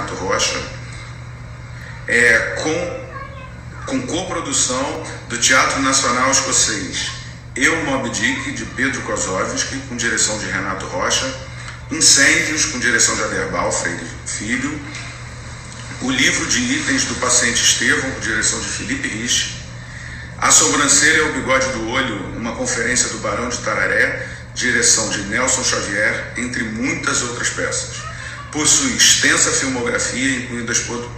Renato Rocha, com coprodução do Teatro Nacional Escocês, Eu, Moby Dick, de Pedro Kozovski, com direção de Renato Rocha, Incêndios, com direção de Aderbal Freire Filho, O Livro de Itens do Paciente Estevão, com direção de Felipe Rich, A Sobrancelha é o Bigode do Olho, uma conferência do Barão de Tararé, direção de Nelson Xavier, entre muitas outras peças. Possui extensa filmografia, incluindo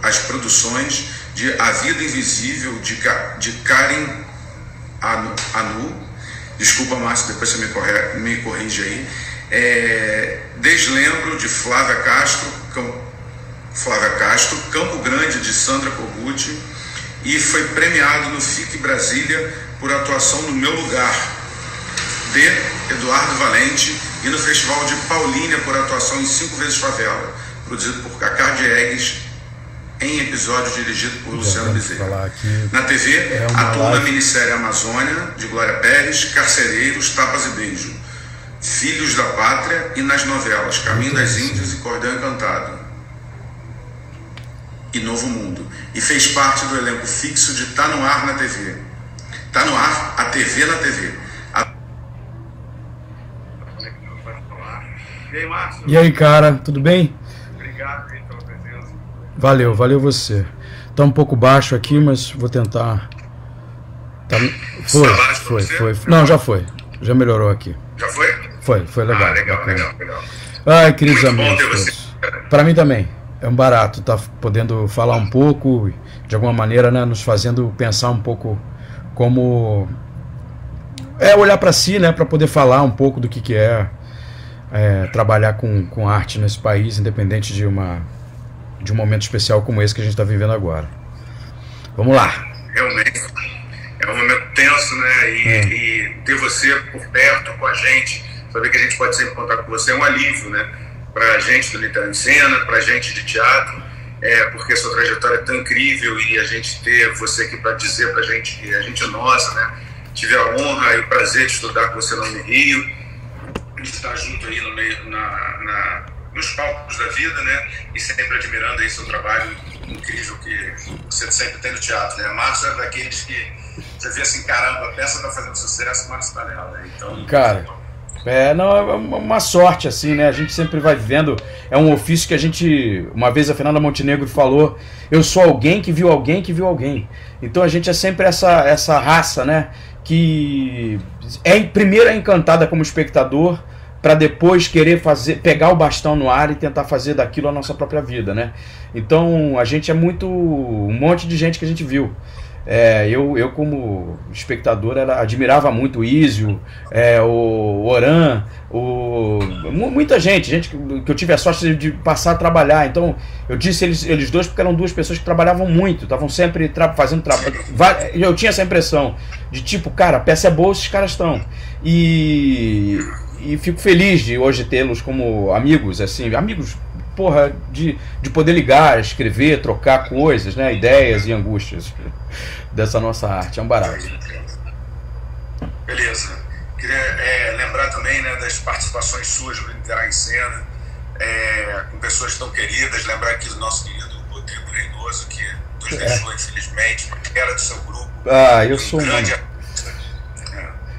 as produções de A Vida Invisível, de Karen Anu. Desculpa, Márcio, depois você me corrige aí. Deslembro, de Flávia Castro, Campo Grande, de Sandra Kogut, e foi premiado no FIC Brasília por atuação no Meu Lugar, de Eduardo Valente, e no Festival de Paulínia por atuação em 5 vezes Favela, produzido por Cacá Diegues, em episódio dirigido por Luciano Bezerra. Na TV, atuou na minissérie Amazônia, de Glória Pérez, Carcereiros, Tapas e Beijo, Filhos da Pátria, e nas novelas Caminho das Índias e Cordão Encantado e Novo Mundo, e fez parte do elenco fixo de Tá No Ar na TV. Tá No Ar, a TV na TV. E aí, cara, tudo bem? Obrigado pela presença. Valeu você. Tá um pouco baixo aqui, mas vou tentar. Foi. Não, já foi. Já melhorou aqui. Já foi? Foi legal. Legal. Ai, queridos amigos. Para mim também. É um barato tá podendo falar um pouco, de alguma maneira, né, nos fazendo pensar um pouco como olhar para si, né, para poder falar um pouco do que é trabalhar com arte nesse país, independente de um momento especial como esse que a gente está vivendo agora. Vamos lá. Realmente é um momento tenso, né? E ter você por perto com a gente, saber que a gente pode sempre contar com você é um alívio, né? Para a gente do Literário em Cena, para a gente de teatro, porque a sua trajetória é tão incrível, e a gente ter você aqui para dizer para a gente que a gente é nossa, né? Tive a honra e o prazer de estudar com você no Rio, de estar junto aí no meio, nos palcos da vida, né? E sempre admirando aí seu trabalho incrível que você sempre tem no teatro, né? Márcio é daqueles que você vê assim, caramba, a peça tá fazendo sucesso, Márcio tá nela, né? Então, cara, é uma sorte, assim, né? A gente sempre vai vivendo. É um ofício que a gente. Uma vez a Fernanda Montenegro falou: eu sou alguém que viu alguém que viu alguém. Então a gente é sempre essa raça, né? Que primeiro é encantada como espectador, para depois querer pegar o bastão no ar e tentar fazer daquilo a nossa própria vida, né? Então a gente é um monte de gente que a gente viu. Eu como espectador admirava muito o Ísio, o Oran, muita gente que eu tive a sorte de passar a trabalhar. Então eu disse eles dois porque eram duas pessoas que trabalhavam muito, estavam sempre fazendo trabalho. Eu tinha essa impressão de tipo, cara, a peça é boa, esses caras estão. E fico feliz de hoje tê-los como amigos, assim, amigos, porra, de poder ligar, escrever, trocar coisas, né, ideias e angústias dessa nossa arte. É um barato. Beleza. Queria lembrar também, né, das participações suas no Literário em Cena, com pessoas tão queridas. Lembrar aqui do nosso querido Rodrigo Reynoso, que nos deixou, infelizmente, era do seu grupo. Eu sou um grande artista.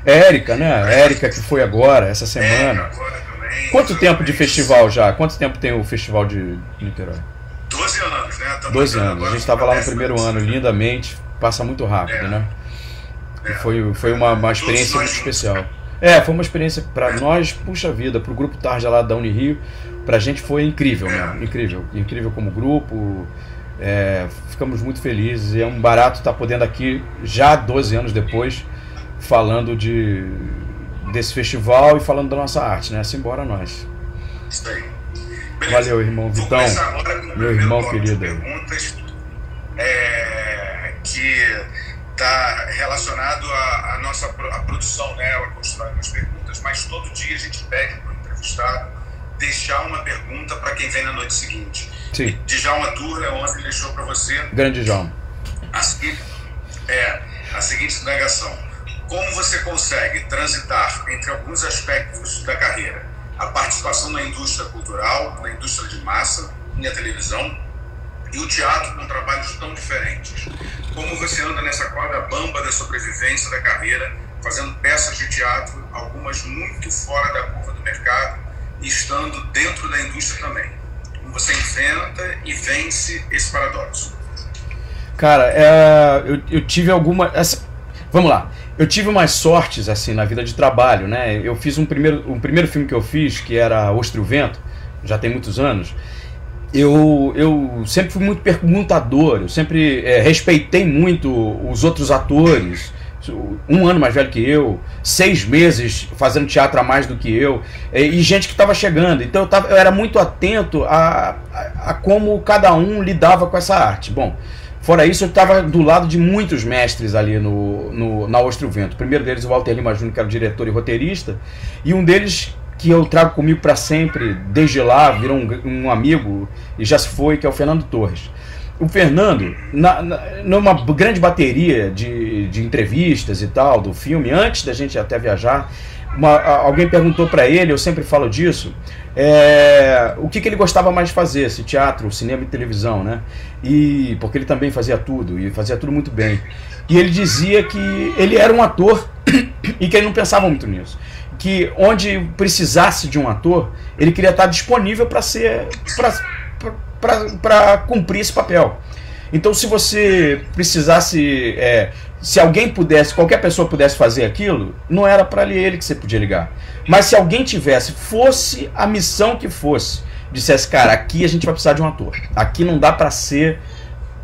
Érica, né? Érica, que foi agora, essa semana. Agora também. Quanto tempo de festival já? Quanto tempo tem o festival de Niterói? 12 anos, né? 12 anos. A gente estava lá no primeiro ano, lindamente. Passa muito rápido, né? E foi uma experiência muito especial. Foi uma experiência para nós, puxa vida, pro grupo Tarja lá da Unirio, pra gente foi incrível, né? Incrível como grupo. Ficamos muito felizes, e é um barato estar podendo aqui, já 12 anos depois, falando desse festival e falando da nossa arte, né? Simbora nós. Isso aí. Valeu, irmão Vitão, meu irmão querido. Perguntas que está relacionado à produção, né? A construção das perguntas, mas todo dia a gente pede para o entrevistado deixar uma pergunta para quem vem na noite seguinte. Sim. Djalma Turner ontem deixou para você. Grande Djalma. A seguinte indagação: como você consegue transitar entre alguns aspectos da carreira? A participação na indústria cultural, na indústria de massa, na televisão, e o teatro com trabalhos tão diferentes. Como você anda nessa corda bamba da sobrevivência da carreira, fazendo peças de teatro, algumas muito fora da curva do mercado, e estando dentro da indústria também. Como você enfrenta e vence esse paradoxo? Cara, eu tive vamos lá. Eu tive umas sortes assim na vida de trabalho, né? Eu fiz um primeiro filme que eu fiz, que era Ostra e o Vento, já tem muitos anos. Eu sempre fui muito perguntador, eu sempre respeitei muito os outros atores. Um ano mais velho que eu, 6 meses fazendo teatro a mais do que eu, e gente que estava chegando. Então eu era muito atento a como cada um lidava com essa arte. Bom, fora isso, eu estava do lado de muitos mestres ali na Ostra e o Vento. O primeiro deles, o Walter Lima Júnior, que era o diretor e roteirista, e um deles que eu trago comigo para sempre, desde lá, virou um amigo e já se foi, que é o Fernando Torres. O Fernando, numa grande bateria de entrevistas e tal, do filme, antes da gente até viajar, alguém perguntou para ele, eu sempre falo disso, o que ele gostava mais de fazer, se teatro, cinema e televisão, né? Porque ele também fazia tudo, e fazia tudo muito bem. E ele dizia que ele era um ator e que ele não pensava muito nisso. Que onde precisasse de um ator, ele queria estar disponível para cumprir esse papel. Então, se você precisasse, se alguém pudesse, qualquer pessoa pudesse fazer aquilo, não era para ele que você podia ligar. Mas se alguém tivesse, fosse a missão que fosse, dissesse, cara, aqui a gente vai precisar de um ator. Aqui não dá para ser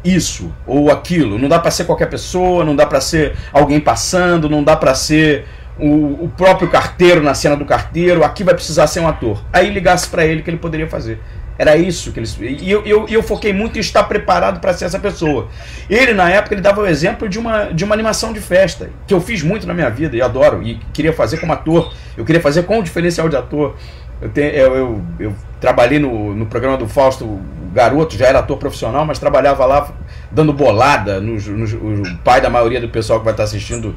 isso ou aquilo. Não dá para ser qualquer pessoa, não dá para ser alguém passando, não dá para ser o próprio carteiro na cena do carteiro. Aqui vai precisar ser um ator. Aí ligasse para ele que ele poderia fazer. Era isso que eles... E eu foquei muito em estar preparado para ser essa pessoa. Ele, na época, ele dava o exemplo de uma animação de festa, que eu fiz muito na minha vida e adoro, e queria fazer como ator. Eu queria fazer com o diferencial de ator. Eu trabalhei no programa do Fausto, o garoto, já era ator profissional, mas trabalhava lá dando bolada. O pai da maioria do pessoal que vai estar assistindo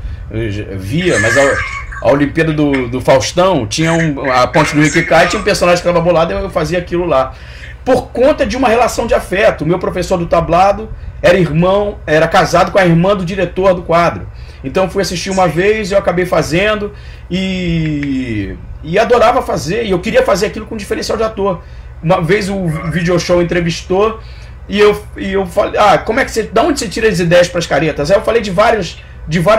via, mas a Olimpíada do Faustão tinha a Ponte do Rio que cai, tinha um personagem que dava bolada, eu fazia aquilo lá. Por conta de uma relação de afeto. O meu professor do tablado era casado com a irmã do diretor do quadro. Então eu fui assistir uma vez, eu acabei fazendo e adorava fazer, e eu queria fazer aquilo com diferencial de ator. Uma vez o Video Show entrevistou e eu falei, da onde você tira as ideias para as caretas? Aí eu falei de vários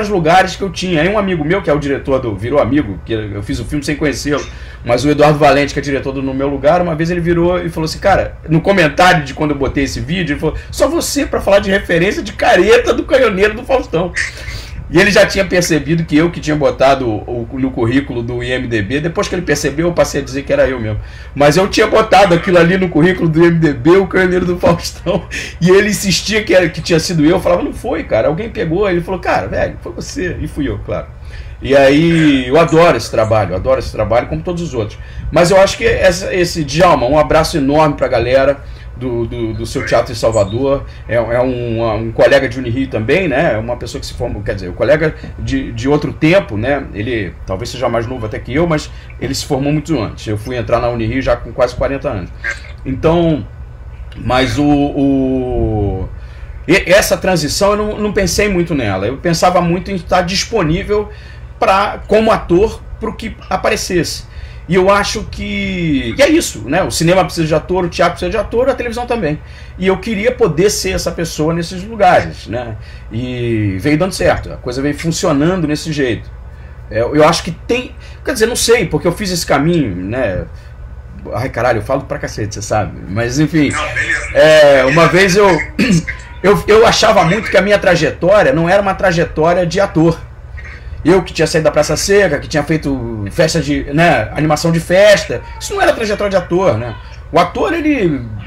lugares que eu tinha. Aí um amigo meu, que é o diretor virou amigo, que eu fiz o filme sem conhecê-lo, mas o Eduardo Valente, que é diretor do No Meu Lugar, uma vez ele virou e falou assim, cara, no comentário de quando eu botei esse vídeo, ele falou, só você para falar de referência de careta do Canhoneiro do Faustão. E ele já tinha percebido que eu que tinha botado no currículo do IMDB. Depois que ele percebeu, eu passei a dizer que era eu mesmo. Mas eu tinha botado aquilo ali no currículo do IMDB, o Canhoneiro do Faustão. E ele insistia que tinha sido eu. Eu falava, não foi, cara. Alguém pegou. Ele falou, cara, velho, foi você. E fui eu, claro. E aí, eu adoro esse trabalho, como todos os outros. Mas eu acho que esse Djalma, um abraço enorme pra galera do seu teatro em Salvador, é um colega de Unirio também, né? É uma pessoa que se formou, quer dizer, um colega de outro tempo, né? Ele talvez seja mais novo até que eu, mas ele se formou muito antes. Eu fui entrar na Unirio já com quase 40 anos. Então, mas essa transição eu não pensei muito nela. Eu pensava muito em estar disponível como ator para o que aparecesse. E eu acho que é isso, né? O cinema precisa de ator, o teatro precisa de ator, a televisão também. E eu queria poder ser essa pessoa nesses lugares, né? E veio dando certo, a coisa veio funcionando nesse jeito. Eu acho que tem... Quer dizer, não sei, porque eu fiz esse caminho, né? Ai, caralho, eu falo pra cacete, você sabe. Mas, enfim, uma vez eu achava muito que a minha trajetória não era uma trajetória de ator. Eu que tinha saído da Praça Seca, que tinha feito festa animação de festa, isso não era trajetória de ator, né? O ator,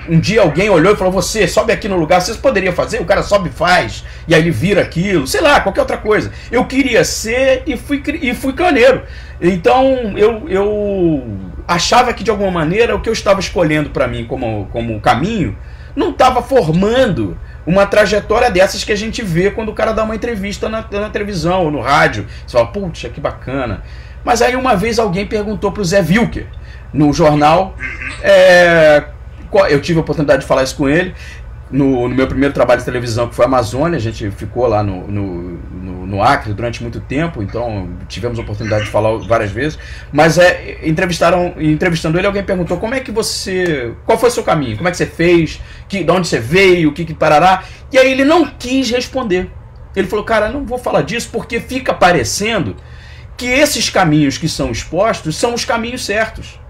um dia alguém olhou e falou, você sobe aqui no lugar, vocês poderiam fazer? O cara sobe e faz, e aí ele vira aquilo, sei lá, qualquer outra coisa. Eu queria ser e fui caneiro. Então eu achava que de alguma maneira o que eu estava escolhendo para mim como caminho não estava formando uma trajetória dessas que a gente vê quando o cara dá uma entrevista na televisão ou no rádio. Você fala, putz, que bacana. Mas aí uma vez alguém perguntou pro Zé Wilker, no jornal, eu tive a oportunidade de falar isso com ele, no meu primeiro trabalho de televisão, que foi a Amazônia. A gente ficou lá no Acre durante muito tempo, então tivemos a oportunidade de falar várias vezes. Mas entrevistando ele, alguém perguntou qual foi o seu caminho, como é que você fez, de onde você veio, o que parará. E aí ele não quis responder. Ele falou, cara, não vou falar disso porque fica parecendo que esses caminhos que são expostos são os caminhos certos.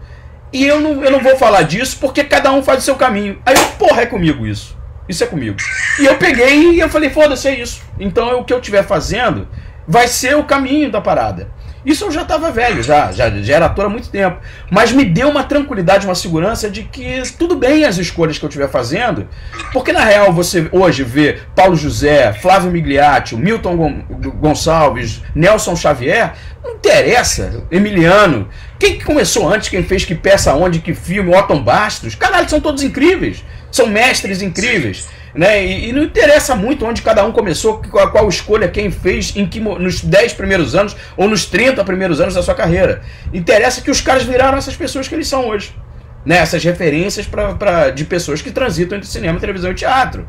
E eu não vou falar disso porque cada um faz o seu caminho. Aí eu, porra, é comigo isso. Isso é comigo. E eu peguei e eu falei, foda-se, é isso. Então o que eu estiver fazendo vai ser o caminho da parada. Isso eu já estava velho, já era ator há muito tempo. Mas me deu uma tranquilidade, uma segurança de que tudo bem as escolhas que eu estiver fazendo. Porque na real você hoje vê Paulo José, Flávio Migliaccio, Milton Gonçalves, Nelson Xavier, não interessa, Emiliano. Quem que começou antes, quem fez que peça onde, que filme, Otton Bastos, caralho, são todos incríveis. São mestres incríveis, né? E não interessa muito onde cada um começou, qual escolha quem fez, nos 10 primeiros anos ou nos 30 primeiros anos da sua carreira. Interessa que os caras viraram essas pessoas que eles são hoje, né? Essas referências de pessoas que transitam entre cinema, televisão e teatro.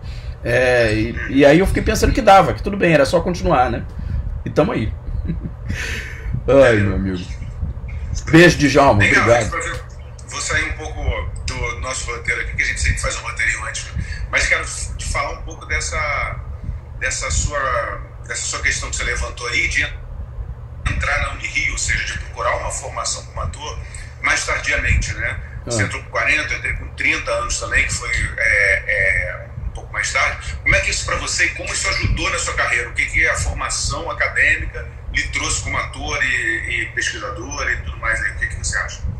E aí eu fiquei pensando que dava, que tudo bem, era só continuar, né? E tamo aí. Ai, meu amigo. Beijo, Djalma, obrigado. Vou sair um pouco do nosso roteiro aqui, que a gente sempre faz um roteirinho antes, mas quero te falar um pouco dessa sua questão que você levantou aí, de entrar na Unirio, ou seja, de procurar uma formação como ator mais tardiamente, né? Você entrou com 40, eu entrei com 30 anos também, que foi um pouco mais tarde. Como é que isso para você e como isso ajudou na sua carreira? O que a formação acadêmica lhe trouxe como ator e pesquisador e tudo mais aí? O que você acha?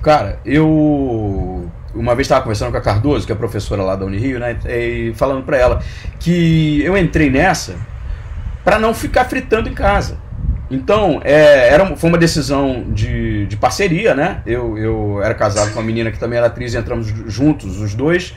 Cara, eu uma vez estava conversando com a Cardoso, que é professora lá da Unirio, né, e falando para ela que eu entrei nessa para não ficar fritando em casa. Então, foi uma decisão de parceria, né? Eu era casado com uma menina que também era atriz e entramos juntos, os dois,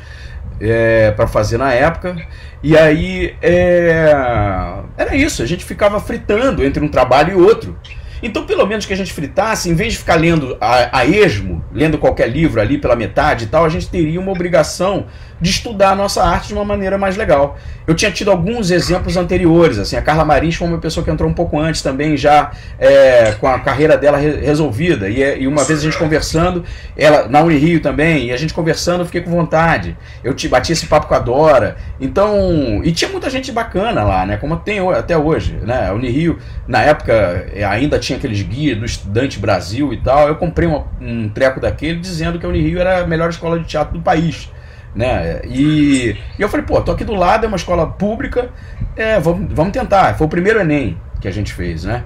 para fazer na época. E aí, era isso, a gente ficava fritando entre um trabalho e outro. Então, pelo menos que a gente fritasse, em vez de ficar lendo a esmo, lendo qualquer livro ali pela metade e tal, a gente teria uma obrigação de estudar a nossa arte de uma maneira mais legal. Eu tinha tido alguns exemplos anteriores, assim, a Carla Marins foi uma pessoa que entrou um pouco antes também, já com a carreira dela resolvida, e uma vez a gente conversando, ela na Unirio também, e a gente conversando, eu fiquei com vontade, eu bati esse papo com a Dora, então, e tinha muita gente bacana lá, né, como tem até hoje, né, a Unirio, na época, ainda tinha aqueles guias do Estudante Brasil e tal, eu comprei um treco daquele dizendo que a Unirio era a melhor escola de teatro do país, né? E eu falei, pô, tô aqui do lado, é uma escola pública, vamos tentar. Foi o primeiro Enem que a gente fez, né?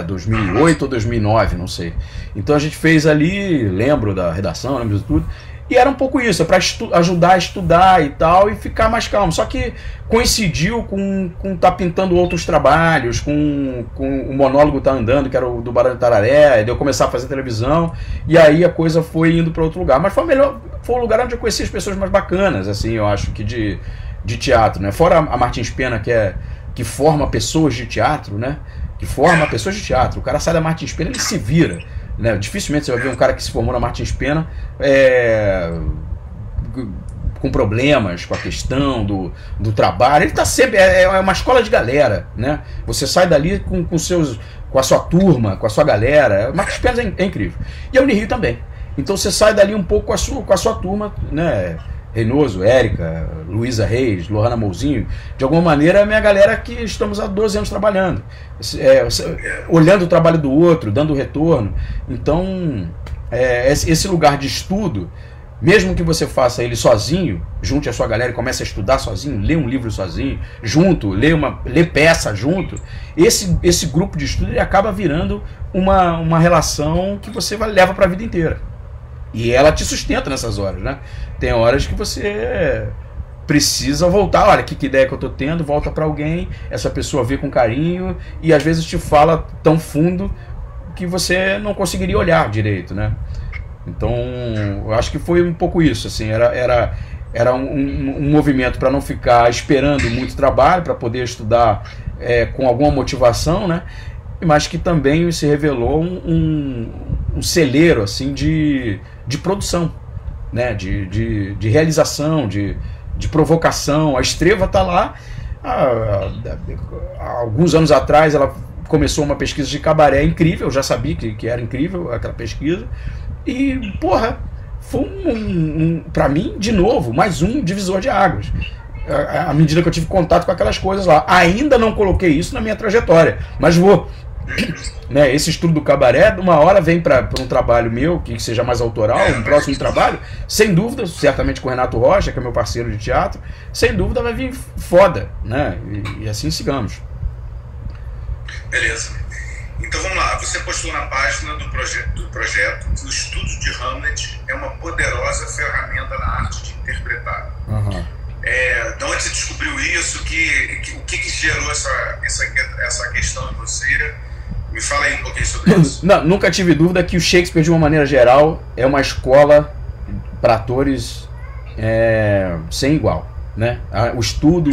2008 ou 2009, não sei. Então a gente fez ali, lembro da redação, lembro de tudo. E era um pouco isso, para ajudar a estudar e tal, e ficar mais calmo. Só que coincidiu com tá pintando outros trabalhos, com o monólogo Tá Andando, que era o do Barão de Tararé, de eu começar a fazer televisão, e aí a coisa foi indo para outro lugar. Mas foi o lugar onde eu conheci as pessoas mais bacanas, assim, eu acho que de teatro, né? Fora a Martins Pena, que forma pessoas de teatro, né? Que forma pessoas de teatro. O cara sai da Martins Pena, ele se vira. Né? Dificilmente você vai ver um cara que se formou na Martins Pena com problemas com a questão do trabalho. Ele está sempre. É uma escola de galera. Né? Você sai dali com a sua turma, com a sua galera. Martins Pena é incrível. E a Unirio também. Então você sai dali um pouco com a sua turma, né? Reinoso, Érica, Luísa Reis, Lohana Mouzinho, de alguma maneira é a minha galera que estamos há 12 anos trabalhando, olhando o trabalho do outro, dando retorno. Então, esse lugar de estudo, mesmo que você faça ele sozinho, junte a sua galera e comece a estudar sozinho, lê um livro sozinho, junto, lê peça junto, esse grupo de estudo ele acaba virando uma relação que você leva para a vida inteira. E ela te sustenta nessas horas, né? Tem horas que você precisa voltar. Olha, que ideia que eu tô tendo, volta para alguém, essa pessoa vê com carinho e às vezes te fala tão fundo que você não conseguiria olhar direito, né? Então, eu acho que foi um pouco isso, assim, era um movimento para não ficar esperando muito trabalho, para poder estudar com alguma motivação, né? Mas que também se revelou um celeiro assim de produção, né? de realização, de de provocação. A Estreva está lá. Há alguns anos atrás ela começou uma pesquisa de cabaré incrível, eu já sabia que era incrível aquela pesquisa. E, porra, foi pra mim, de novo, mais um divisor de águas. À medida que eu tive contato com aquelas coisas lá. Ainda não coloquei isso na minha trajetória, mas vou. Né, esse estudo do cabaré, uma hora vem para um trabalho meu, que seja mais autoral, um próximo trabalho, sem dúvida, certamente com o Renato Rocha, que é meu parceiro de teatro, sem dúvida vai vir foda, né? E assim sigamos. Beleza. Então vamos lá, você postou na página do projeto que o estudo de Hamlet é uma poderosa ferramenta na arte de interpretar. Uhum. De onde você descobriu isso? O que gerou essa questão em você? Me fala aí um pouquinho sobre isso. Não, nunca tive dúvida que o Shakespeare, de uma maneira geral, é uma escola para atores sem igual, né? O estudo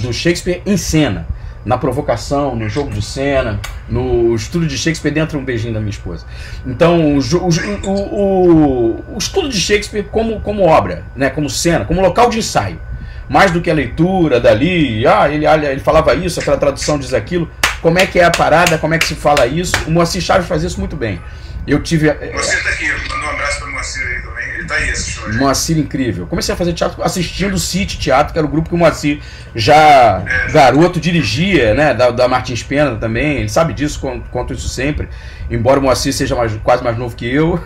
do Shakespeare em cena, na provocação, no jogo de cena, no estudo de Shakespeare dentro de um beijinho da minha esposa. Então, o estudo de Shakespeare como obra, né? Como cena, como local de ensaio. Mais do que a leitura dali, ele falava isso, aquela tradução diz aquilo. Como é que é a parada, como é que se fala isso? O Moacir Chaves faz isso muito bem. Eu tive. Você tá aqui, mandou um abraço para o Moacir aí também. Ele tá aí assistindo. Moacir incrível. Comecei a fazer teatro assistindo o City Teatro, que era o grupo que o Moacir já garoto dirigia, né? Da Martins Pena também. Ele sabe disso, conto isso sempre. Embora o Moacir seja quase mais novo que eu,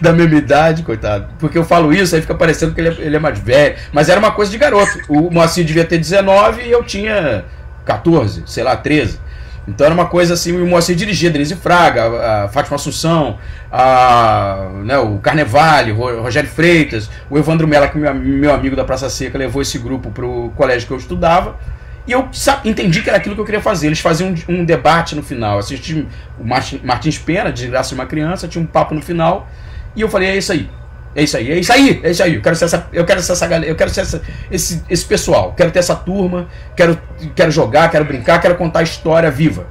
da mesma idade, coitado. Porque eu falo isso, aí fica parecendo que ele é mais velho. Mas era uma coisa de garoto. O Moacir devia ter 19 e eu tinha 14, sei lá, 13. Então era uma coisa assim, o Moacir dirigia, Denise Fraga, a Fátima Assunção, o Carnevale, o Rogério Freitas, o Evandro Mello, que meu amigo da Praça Seca, levou esse grupo para o colégio que eu estudava, e eu entendi que era aquilo que eu queria fazer. Eles faziam um debate no final, assisti o Martins Pena, de Graça de uma Criança, tinha um papo no final, e eu falei, é isso aí. É isso aí. Eu quero ser essa galera, eu quero ser esse pessoal, quero ter essa turma, quero jogar, quero brincar, quero contar a história viva,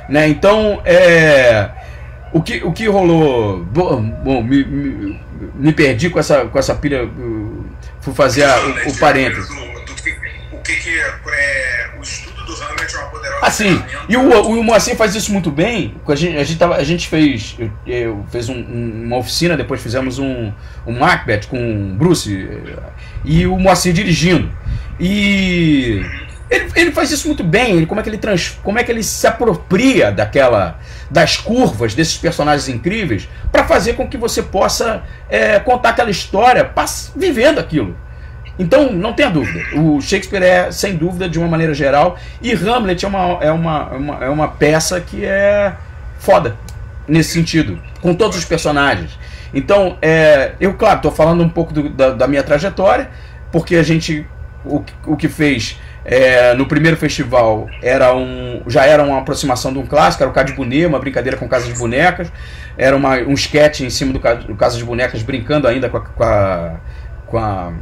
né? Então, o que rolou, bom, me perdi com essa pilha, fui fazer o parênteses. O estudo do Hamlet é uma poderosa. Assim, e o Moacir faz isso muito bem. A gente fez uma oficina, depois fizemos um Macbeth com o Bruce e o Moacir dirigindo. E ele faz isso muito bem. Como é que ele se apropria das curvas desses personagens incríveis para fazer com que você possa contar aquela história vivendo aquilo. Então, não tenha dúvida, o Shakespeare é, sem dúvida, de uma maneira geral, e Hamlet é uma peça que é foda, nesse sentido, com todos os personagens. Então, eu, claro, estou falando um pouco da minha trajetória, porque a gente, o que fez no primeiro festival já era uma aproximação de um clássico, era o Casa de Boneca, uma brincadeira com Casa de Bonecas, era um sketch em cima do Casa de Bonecas, brincando ainda com a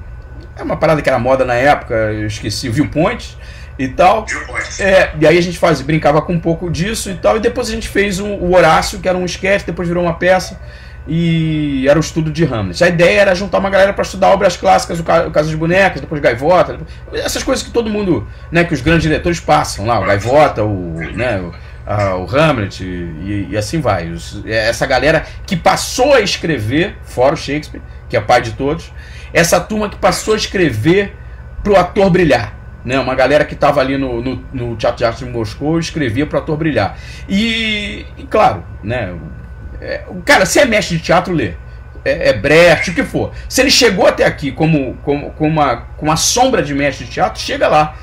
uma parada que era moda na época, eu esqueci, Viewpoint e tal. E aí a gente brincava com um pouco disso e tal, e depois a gente fez o Horácio, que era um sketch, depois virou uma peça, e era o estudo de Hamlet. A ideia era juntar uma galera para estudar obras clássicas, o Casa de Bonecas, depois Gaivota, essas coisas que todo mundo, né, que os grandes diretores passam lá, o Gaivota, o Hamlet e assim vai. Essa galera que passou a escrever, fora o Shakespeare, que é pai de todos, essa turma que passou a escrever pro ator brilhar, né? Uma galera que estava ali no Teatro de Arte de Moscou escrevia pro ator brilhar. E claro, né? O cara, se é mestre de teatro, lê. Brecht, o que for. Se ele chegou até aqui com uma sombra de mestre de teatro, chega lá.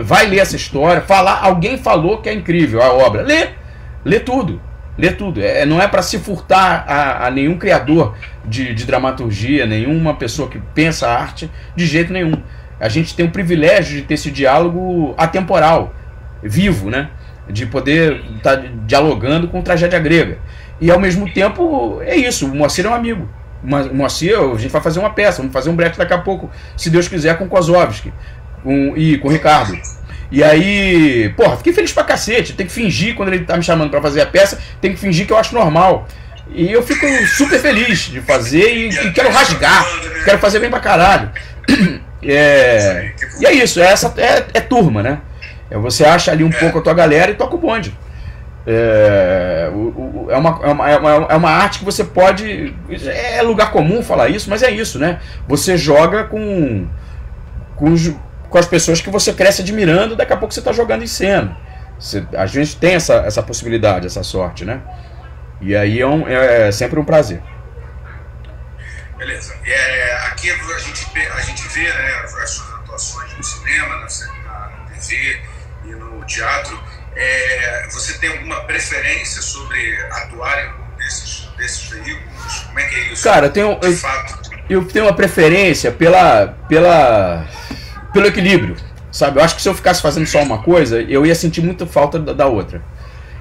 Vai ler essa história, alguém falou que é incrível a obra. Lê tudo. Lê tudo. Não é para se furtar a nenhum criador de dramaturgia, nenhuma pessoa que pensa a arte, de jeito nenhum. A gente tem o privilégio de ter esse diálogo atemporal, vivo, né? De poder estar dialogando com tragédia grega. E ao mesmo tempo, é isso, o Moacir é um amigo. O Moacir, a gente vai fazer uma peça, vamos fazer um Brecht daqui a pouco, se Deus quiser, com Kozlovski e com o Ricardo. E aí, porra, fiquei feliz pra cacete. Tem que fingir, quando ele tá me chamando pra fazer a peça, tem que fingir que eu acho normal. E eu fico super feliz de fazer e quero rasgar. Quero fazer bem pra caralho. E é isso, é turma, né? Você acha ali um pouco a tua galera e toca o bonde. É uma arte que você pode... É lugar comum falar isso, mas é isso, né? Você joga com as pessoas que você cresce admirando, daqui a pouco você está jogando em cena. A gente tem essa possibilidade, essa sorte, né? E aí é sempre um prazer. Beleza. Aqui a gente vê, né, as suas atuações no cinema, na TV e no teatro. Você tem alguma preferência sobre atuar em algum desses veículos? Como é que é isso? Cara, eu tenho uma preferência pelo equilíbrio, sabe? Eu acho que se eu ficasse fazendo só uma coisa, eu ia sentir muita falta da outra.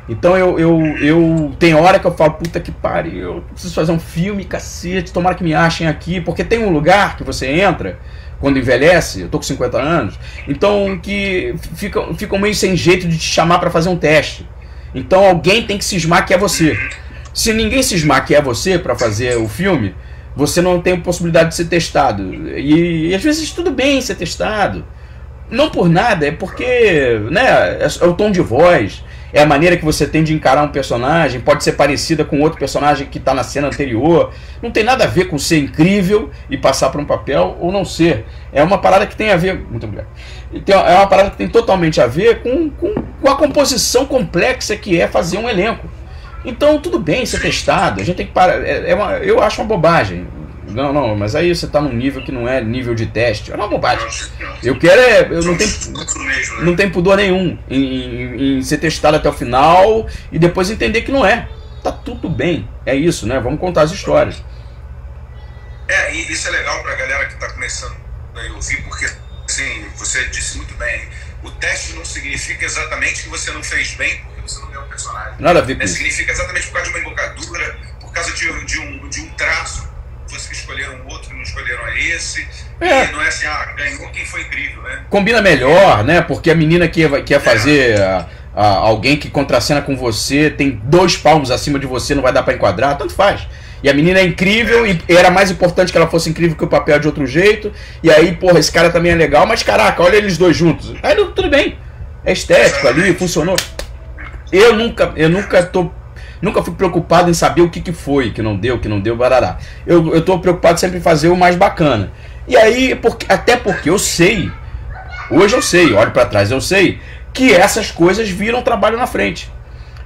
Então eu tenho hora que eu falo, puta que pariu, eu preciso fazer um filme, cacete, tomara que me achem aqui, porque tem um lugar que você entra quando envelhece, eu tô com 50 anos, então que ficam meio sem jeito de te chamar para fazer um teste. Então alguém tem que cismar que é você. Se ninguém cismar que é você para fazer o filme, você não tem possibilidade de ser testado. E às vezes tudo bem ser testado. Não por nada, é porque, né, é o tom de voz, é a maneira que você tem de encarar um personagem, pode ser parecida com outro personagem que está na cena anterior. Não tem nada a ver com ser incrível e passar para um papel ou não ser. É uma parada que tem a ver... Muito obrigado. É uma parada que tem totalmente a ver com a composição complexa que é fazer um elenco. Então tudo bem ser testado, a gente tem que parar. Eu acho uma bobagem. Não, mas aí você está num nível que não é nível de teste. É uma bobagem. Eu quero eu não tenho pudor nenhum em ser testado até o final e depois entender que não é. Tá tudo bem. É isso, né? Vamos contar as histórias. E isso é legal pra galera que tá começando a ouvir, porque assim, você disse muito bem, o teste não significa exatamente que você não fez bem porque você não deu um personagem. Nada a ver com isso. Significa exatamente por causa de uma embocadura, por causa de um traço. Vocês escolheram um outro e não escolheram esse. E não é assim, ganhou quem foi incrível, né? Combina melhor, né? Porque a menina que ia fazer alguém que contracena com você tem 2 palmos acima de você, não vai dar pra enquadrar, tanto faz. E a menina é incrível e era mais importante que ela fosse incrível que o papel de outro jeito. E aí, porra, esse cara também é legal, mas caraca, olha eles dois juntos. Aí tudo bem. É estético ali, funcionou. Eu nunca fui preocupado em saber o que foi, que não deu, barará. Eu tô preocupado sempre em fazer o mais bacana. E aí, até porque eu sei, hoje eu sei, olho pra trás, eu sei que essas coisas viram trabalho na frente.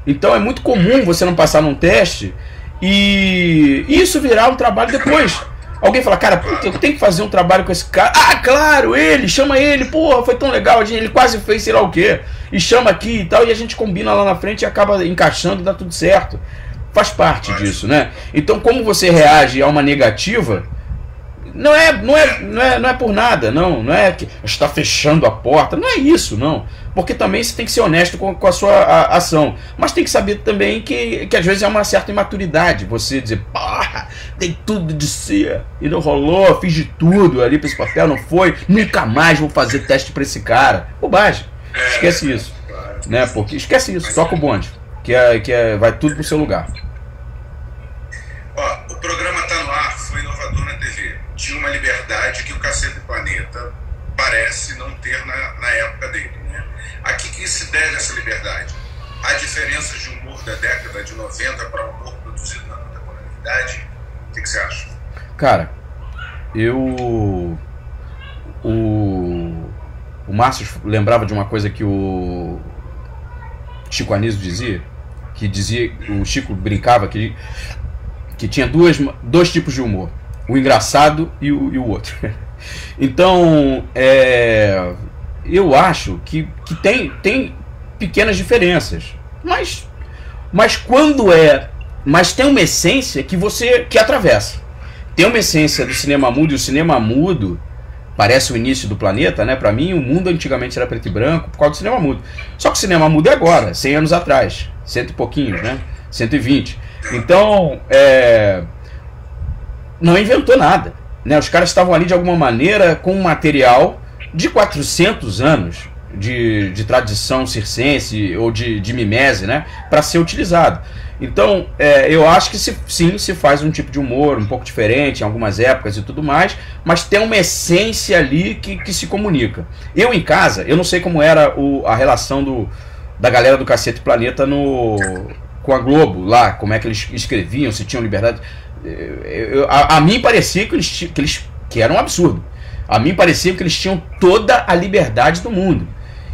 Então é muito comum você não passar num teste e isso virar um trabalho depois. Alguém fala, cara, puta, eu tenho que fazer um trabalho com esse cara. Ah, claro, chama ele, porra, foi tão legal, ele quase fez sei lá o quê. E chama aqui e tal, e a gente combina lá na frente e acaba encaixando e dá tudo certo. Faz parte disso, né? Então, como você reage a uma negativa, não é por nada, não é que está fechando a porta, não é isso, não. Porque também você tem que ser honesto com a sua ação. Mas tem que saber também que às vezes é uma certa imaturidade você dizer, porra, dei tudo de si e não rolou, fiz de tudo ali para esse papel, não foi, nunca mais vou fazer teste para esse cara. Bobagem. Esquece isso. Né? Porque esquece isso, toca o bonde. Vai tudo pro seu lugar. O programa tá no ar, foi inovador na TV. Tinha uma liberdade que o Cacete do Planeta parece não ter na época dele, né? A que se deve essa liberdade? Há diferenças de humor da década de 90 para o humor produzido na contemporaneidade? O que você acha? Cara, o Márcio lembrava de uma coisa que o Chico Anísio dizia, o Chico brincava que tinha dois tipos de humor, o engraçado e o outro. Então, eu acho que tem pequenas diferenças, mas mas tem uma essência que atravessa. Tem uma essência do cinema mudo, e o cinema mudo parece o início do planeta, né? Pra mim, o mundo antigamente era preto e branco por causa do cinema mudo. Só que o cinema mudo é agora, 100 anos atrás, 100 e pouquinhos, né? 120. Então, não inventou nada, né? Os caras estavam ali de alguma maneira com um material de 400 anos de tradição circense ou de mimese, né? Para ser utilizado. Então, eu acho que sim, se faz um tipo de humor um pouco diferente em algumas épocas e tudo mais, mas tem uma essência ali que se comunica. Eu em casa, eu não sei como era a relação da galera do Cacete Planeta com a Globo lá, como é que eles escreviam, se tinham liberdade. A mim parecia que era um absurdo. A mim parecia que eles tinham toda a liberdade do mundo.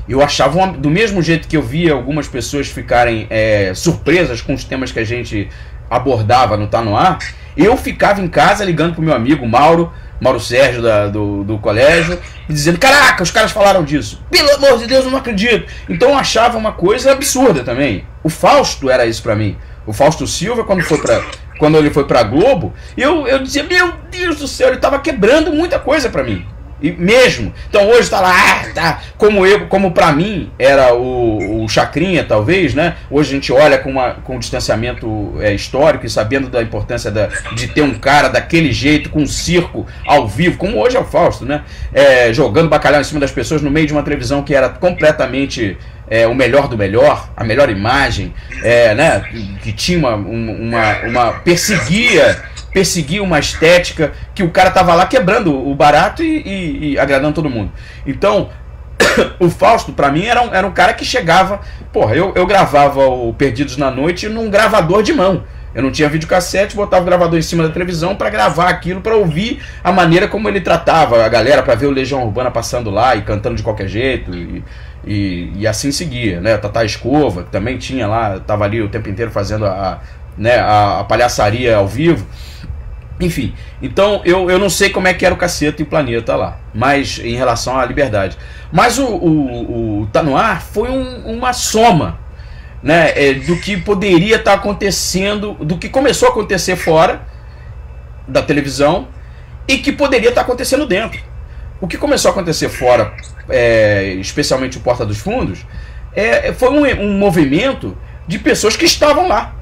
Eu achava, do mesmo jeito que eu via algumas pessoas ficarem surpresas com os temas que a gente abordava no Tá No Ar, eu ficava em casa ligando pro meu amigo Mauro Sérgio do colégio, e dizendo, caraca, os caras falaram disso, pelo amor de Deus, eu não acredito. Então eu achava uma coisa absurda também. O Fausto era isso pra mim. O Fausto Silva, quando ele foi pra Globo, eu dizia, meu Deus do céu, ele tava quebrando muita coisa pra mim. E mesmo, então hoje tá lá, como pra mim era o Chacrinha, talvez, né? Hoje a gente olha com um distanciamento histórico e sabendo da importância de ter um cara daquele jeito, com um circo ao vivo, como hoje é o Fausto, né? Jogando bacalhau em cima das pessoas no meio de uma televisão que era completamente o melhor do melhor, a melhor imagem, né? Que tinha perseguia uma estética que o cara tava lá quebrando o barato e agradando todo mundo. Então, o Fausto, pra mim, era um cara que chegava... Porra, eu gravava o Perdidos na Noite num gravador de mão. Eu não tinha videocassete, botava o gravador em cima da televisão pra gravar aquilo, pra ouvir a maneira como ele tratava a galera, pra ver o Legião Urbana passando lá e cantando de qualquer jeito, e assim seguia, né? Tatá Escova, que também tinha lá, tava ali o tempo inteiro fazendo a palhaçaria ao vivo. Enfim, então eu não sei como é que era o Cacete e o Planeta lá, mas em relação à liberdade. Mas o Tá No Ar foi uma soma, né, do que poderia estar acontecendo, do que começou a acontecer fora da televisão e que poderia estar acontecendo dentro. O que começou a acontecer fora, especialmente o Porta dos Fundos, foi um movimento de pessoas que estavam lá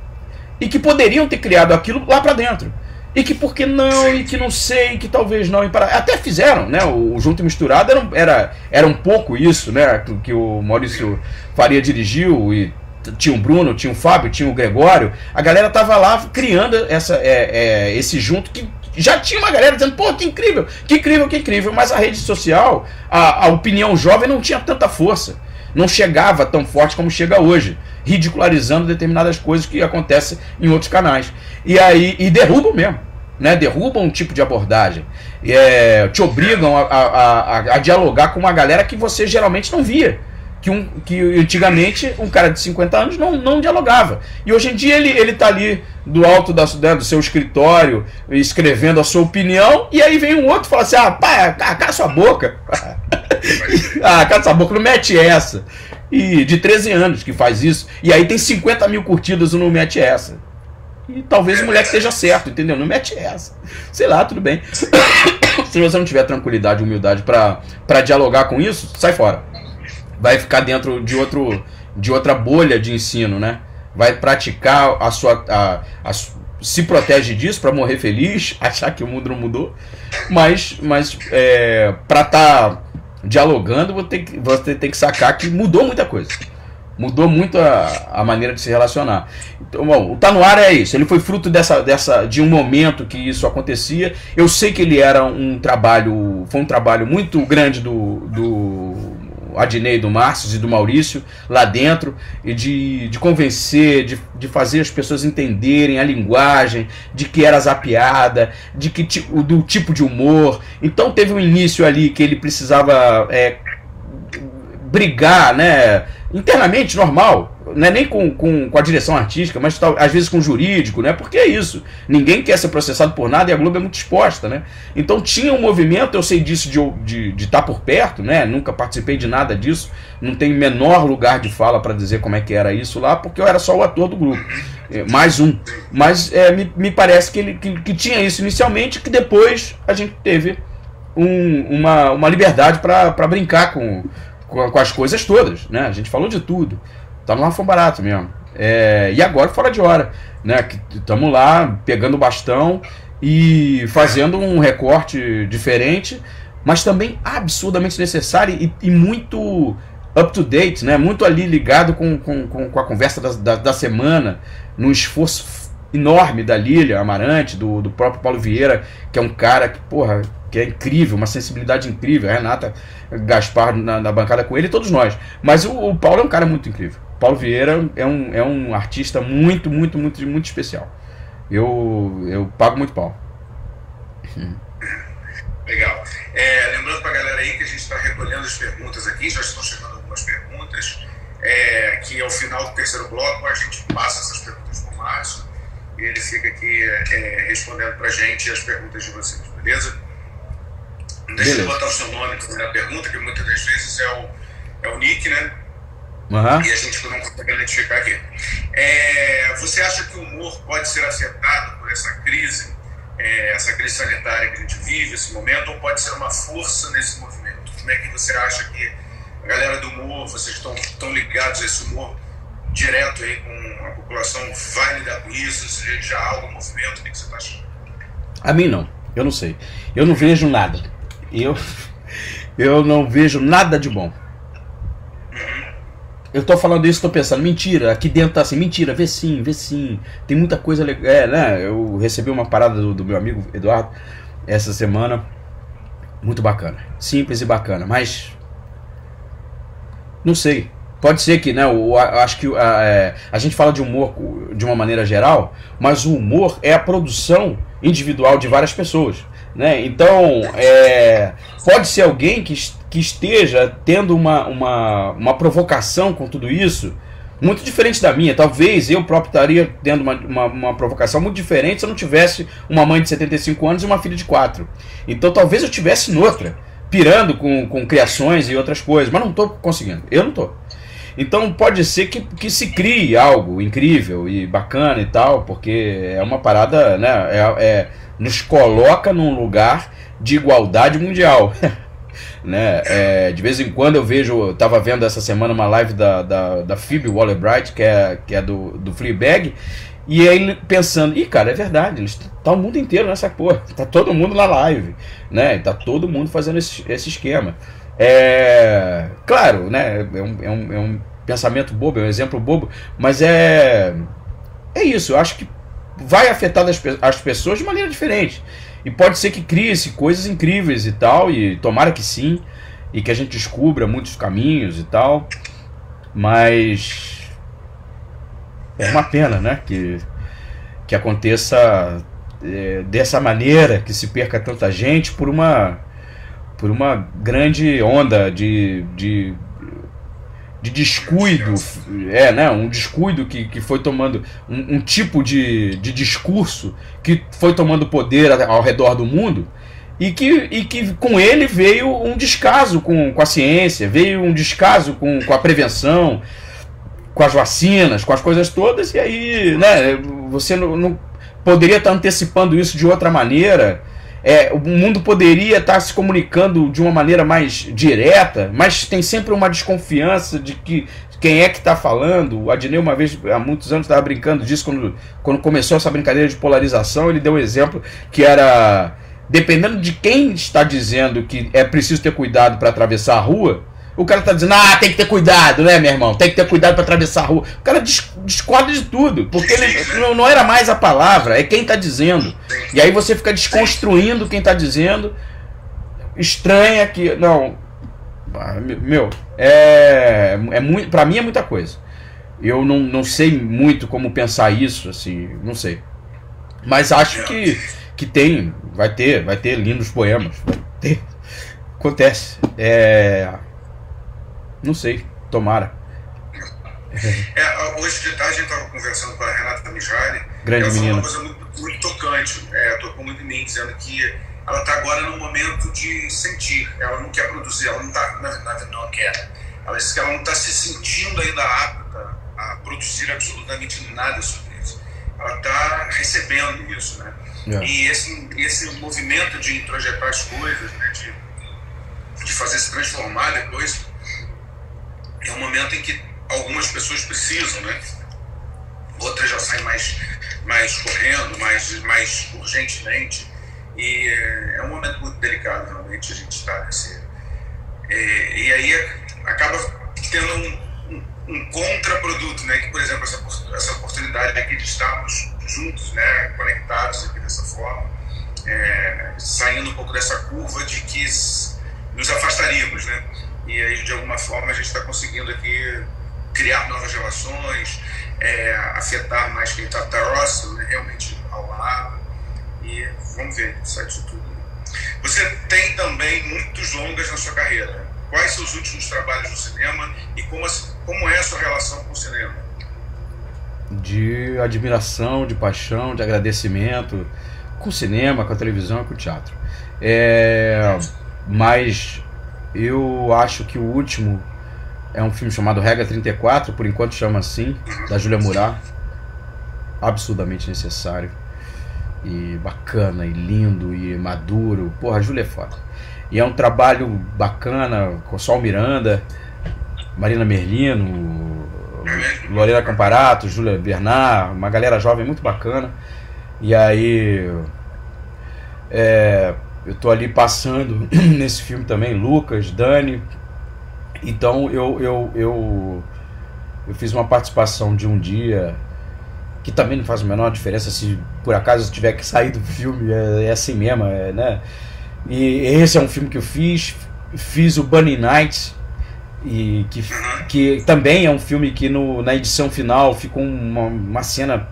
e que poderiam ter criado aquilo lá para dentro. E que por que não, e que não sei, que talvez não. Até fizeram, né? O Junto e Misturado era um pouco isso, né? Que o Maurício Faria dirigiu, e tinha o Bruno, tinha o Fábio, tinha o Gregório. A galera tava lá criando esse junto que já tinha uma galera dizendo, pô, que incrível, que incrível, que incrível. Mas a rede social, a opinião jovem não tinha tanta força. Não chegava tão forte como chega hoje, ridicularizando determinadas coisas que acontecem em outros canais. E derrubam mesmo, né? Derrubam um tipo de abordagem. Te obrigam a dialogar com uma galera que você geralmente não via. Que antigamente um cara de 50 anos não dialogava. E hoje em dia ele tá ali do alto do seu escritório, escrevendo a sua opinião, e aí vem um outro e fala assim, pá, cala sua boca. Cala sua boca, não mete essa. E de 13 anos que faz isso, e aí tem 50 mil curtidas e não mete essa. E talvez o moleque esteja certo, entendeu? Não mete essa. Sei lá, tudo bem. Se você não tiver tranquilidade e humildade pra dialogar com isso, sai fora. Vai ficar dentro de outra bolha de ensino, né? Vai praticar se protege disso para morrer feliz, achar que o mundo não mudou, mas para estar dialogando você tem que sacar que mudou muita coisa. Mudou muito a maneira de se relacionar. Então, bom, o Tá No Ar é isso. Ele foi fruto de um momento que isso acontecia. Eu sei que ele era foi um trabalho muito grande do Adnei, do Márcio e do Maurício lá dentro, e de convencer, de fazer as pessoas entenderem a linguagem, de que era zapiada, do tipo de humor. Então teve um início ali que ele precisava brigar, né, internamente, normal, não é nem com a direção artística, mas às vezes com o jurídico, né? Porque é isso. Ninguém quer ser processado por nada e a Globo é muito exposta, né? Então tinha um movimento, eu sei disso de estar por perto, né? Nunca participei de nada disso, não tenho menor lugar de fala para dizer como é que era isso lá, porque eu era só o ator do grupo. Mais um. Mas me parece que tinha isso inicialmente, que depois a gente teve uma liberdade para brincar com as coisas todas, né? A gente falou de tudo. Tá no ar foi barato mesmo. E agora fora de hora, né? Que estamos lá pegando o bastão e fazendo um recorte diferente, mas também absurdamente necessário e muito up to date, né? Muito ali ligado com a conversa da semana, num esforço enorme da Lília Amarante, do próprio Paulo Vieira, que é um cara que, porra, que é incrível, uma sensibilidade incrível, a Renata Gaspar na bancada com ele e todos nós. Mas o Paulo é um cara muito incrível. Paulo Vieira é um artista muito especial. Eu pago muito pau. Legal. Lembrando pra galera aí que a gente está recolhendo as perguntas aqui, já estão chegando algumas perguntas, que ao final do terceiro bloco a gente passa essas perguntas pro Márcio e ele fica aqui respondendo pra gente as perguntas de vocês, beleza? Deixa eu botar o seu nome na pergunta, que muitas das vezes é o Nick, né? Uhum. E a gente não consegue identificar aqui. Você acha que o humor pode ser afetado por essa crise sanitária que a gente vive, esse momento, ou pode ser uma força nesse movimento? Como é que você acha que a galera do humor, vocês estão ligados a esse humor direto aí com a população, vai lidar com isso? Se já há algum movimento, o que você está achando? A mim não, eu não sei. Eu não vejo nada. Eu não vejo nada de bom. Eu tô falando isso, tô pensando, mentira, aqui dentro tá assim, mentira, vê sim, tem muita coisa legal, né, eu recebi uma parada do meu amigo Eduardo essa semana, muito bacana, simples e bacana, mas, não sei, pode ser que, né, eu acho que a gente fala de humor de uma maneira geral, mas o humor é a produção individual de várias pessoas, né, então, pode ser alguém que esteja tendo uma provocação com tudo isso, muito diferente da minha. Talvez eu próprio estaria tendo uma provocação muito diferente se eu não tivesse uma mãe de 75 anos e uma filha de 4. Então talvez eu estivesse noutra, pirando com criações e outras coisas, mas não estou conseguindo, eu não estou. Então pode ser que se crie algo incrível e bacana e tal, porque é uma parada, né, nos coloca num lugar de igualdade mundial. Né? De vez em quando eu tava vendo essa semana uma live da Phoebe Waller-Bright, que é do Fleabag, e aí pensando, cara, é verdade, tá o mundo inteiro nessa porra, tá todo mundo na live, né? Tá todo mundo fazendo esse esquema. Claro, né? É um pensamento bobo, é um exemplo bobo, mas é isso, eu acho que vai afetar as pessoas de maneira diferente. E pode ser que crie-se coisas incríveis e tal, e tomara que sim, e que a gente descubra muitos caminhos e tal, mas é uma pena, né, que aconteça dessa maneira, que se perca tanta gente por uma grande onda de descuido, né, um descuido que foi tomando um tipo de discurso que foi tomando poder ao redor do mundo e que com ele veio um descaso com a ciência, veio um descaso com a prevenção, com as vacinas, com as coisas todas, e aí, né, você não poderia estar antecipando isso de outra maneira. O mundo poderia estar se comunicando de uma maneira mais direta, mas tem sempre uma desconfiança de que quem é que está falando. O Adnei, uma vez, há muitos anos, estava brincando disso, quando começou essa brincadeira de polarização, ele deu um exemplo que era, dependendo de quem está dizendo que é preciso ter cuidado para atravessar a rua, o cara está dizendo, tem que ter cuidado, né, meu irmão? Tem que ter cuidado para atravessar a rua. O cara discorda de tudo, porque ele não era mais a palavra, é quem está dizendo. E aí você fica desconstruindo quem está dizendo, estranha que... Não, meu, muito, para mim é muita coisa. Eu não sei muito como pensar isso, assim, não sei. Mas acho que vai ter lindos poemas, vai ter, acontece. Não sei, tomara. Hoje de tarde a gente estava conversando com a Renata Mijares. Grande menina. Ela falou uma coisa muito tocante, tocou muito em mim, dizendo que ela está agora num momento de sentir. Ela não quer produzir, ela não está, na verdade, não quer. Ela disse que ela não está se sentindo ainda apta a produzir absolutamente nada sobre isso. Ela está recebendo isso, né? E esse movimento de introjetar as coisas, né, de fazer se transformar depois, é um momento em que algumas pessoas precisam, né? Outras já saem mais correndo, mais urgentemente. E é um momento muito delicado, realmente, a gente está nesse... E aí acaba tendo um contraproduto, né? Que, por exemplo, essa oportunidade aqui de estarmos juntos, né? Conectados aqui dessa forma, saindo um pouco dessa curva de que nos afastaríamos, né? E aí, de alguma forma, a gente está conseguindo aqui criar novas relações, afetar mais quem está próximo, né? Realmente ao lado. E vamos ver, sai disso tudo. Você tem também muitos longas na sua carreira. Quais são os últimos trabalhos no cinema e como é a sua relação com o cinema? De admiração, de paixão, de agradecimento com o cinema, com a televisão e com o teatro. Mas eu acho que o último é um filme chamado Regra 34, por enquanto chama assim, da Júlia Murat. Absurdamente necessário. E bacana, e lindo, e maduro. Porra, a Júlia é foda. E é um trabalho bacana com Sol Miranda, Marina Merlino, Lorena Camparato, Júlia Bernard, uma galera jovem muito bacana. E aí eu tô ali passando nesse filme também, Lucas, Dani. Então eu fiz uma participação de um dia que também não faz a menor diferença se por acaso eu tiver que sair do filme, é assim mesmo, né? E esse é um filme que eu fiz o Bunny Night, e que também é um filme que na edição final ficou uma cena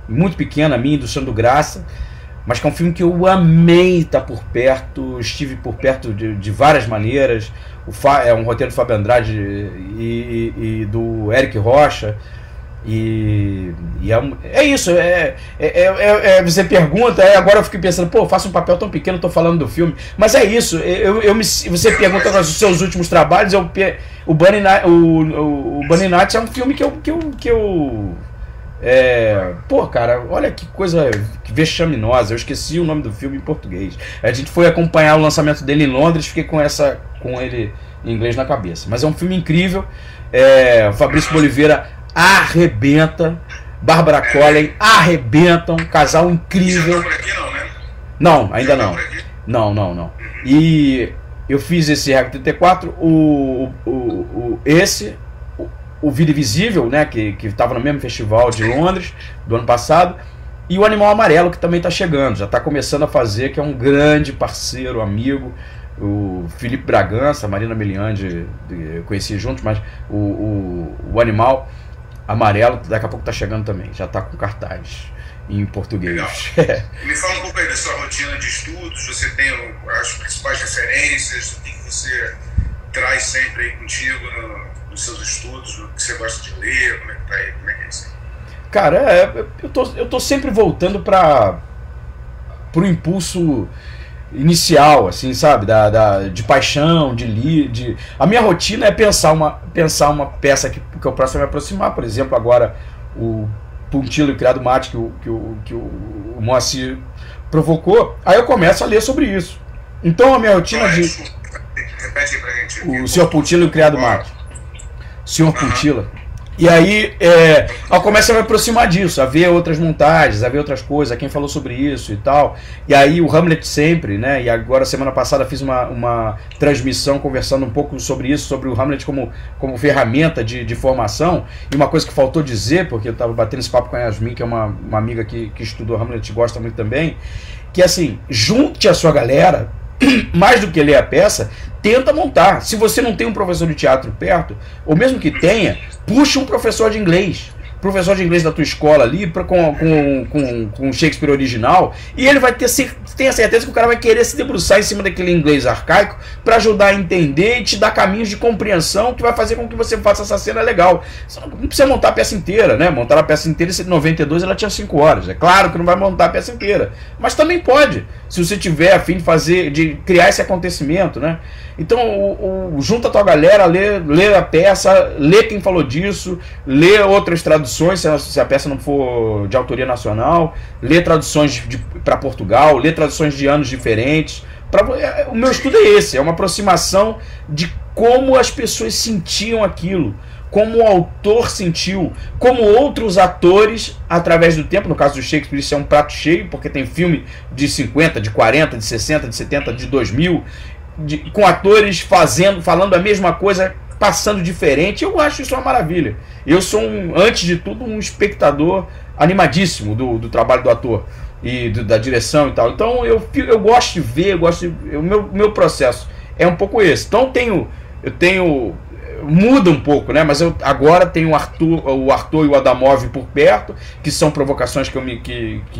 muito pequena, minha e do Sandro Graça, mas que é um filme que eu amei estar por perto, estive por perto de várias maneiras. É um roteiro do Fábio Andrade e do Eric Rocha. E é isso, você pergunta, agora eu fico pensando, pô, faço um papel tão pequeno, tô falando do filme, mas é isso, você pergunta quais os seus últimos trabalhos, o Bunny Night é um filme que eu pô, cara, olha que coisa vexaminosa, eu esqueci o nome do filme em português. A gente foi acompanhar o lançamento dele em Londres, fiquei com ele em inglês na cabeça, mas é um filme incrível. O Fabrício Boliveira arrebenta, Bárbara Collen arrebenta, um casal incrível. Você tá por aqui não, né? Não, ainda não. Não. E eu fiz esse Regra 34, o Vida Invisível, né, que estava no mesmo festival de Londres do ano passado, e o Animal Amarelo, que também está chegando, já está começando a fazer, que é um grande parceiro, amigo, o Felipe Bragança, a Marina Meliandi, eu conheci juntos, mas o Animal Amarelo daqui a pouco está chegando também, já está com cartaz em português. Legal. Me fala um pouco aí da sua rotina de estudos, você tem as principais referências, o que você traz sempre aí contigo nos seus estudos, o que você gosta de ler, como é que tá aí, como é que é isso? Cara, eu tô sempre voltando pro impulso inicial, assim, sabe, de paixão, a minha rotina é pensar uma peça que eu possa me aproximar. Por exemplo, agora o Puntilo e o Criado Mate que o Moacir provocou, aí eu começo a ler sobre isso. Então a minha rotina repete aí pra gente. O Senhor Puntilo e o Criado Mate. Senhor Puntila. E aí eu começo a me aproximar disso, a ver outras montagens, a ver outras coisas, a quem falou sobre isso e tal. E aí o Hamlet sempre, né? E agora semana passada fiz uma transmissão conversando um pouco sobre isso, sobre o Hamlet como ferramenta de formação. E uma coisa que faltou dizer, porque eu estava batendo esse papo com a Yasmin, que é uma amiga que estudou Hamlet e gosta muito também, que assim, junte a sua galera, mais do que ler a peça, tenta montar. Se você não tem um professor de teatro perto, ou mesmo que tenha, puxa um professor de inglês da tua escola ali, com Shakespeare original, e ele vai tenha certeza que o cara vai querer se debruçar em cima daquele inglês arcaico para ajudar a entender e te dar caminhos de compreensão que vai fazer com que você faça essa cena legal. Você não precisa montar a peça inteira, né? Montar a peça inteira, em 92 ela tinha 5 horas. É claro que não vai montar a peça inteira, mas também pode, se você tiver a fim de criar esse acontecimento, né? Então, junta a tua galera, lê a peça, lê quem falou disso, lê outras traduções, se a peça não for de autoria nacional, lê traduções para Portugal, lê traduções de anos diferentes. O meu estudo é esse, é uma aproximação de como as pessoas sentiam aquilo, como o autor sentiu, como outros atores, através do tempo, no caso do Shakespeare isso é um prato cheio, porque tem filme de 50, de 40, de 60, de 70, de 2000, com atores falando a mesma coisa passando diferente, eu acho isso uma maravilha. Eu sou, antes de tudo, um espectador animadíssimo do trabalho do ator e da direção e tal. Então eu gosto de ver, o meu processo é um pouco esse. Então eu tenho muda um pouco, né? Mas eu agora tenho o Arthur e o Adamov por perto, que são provocações que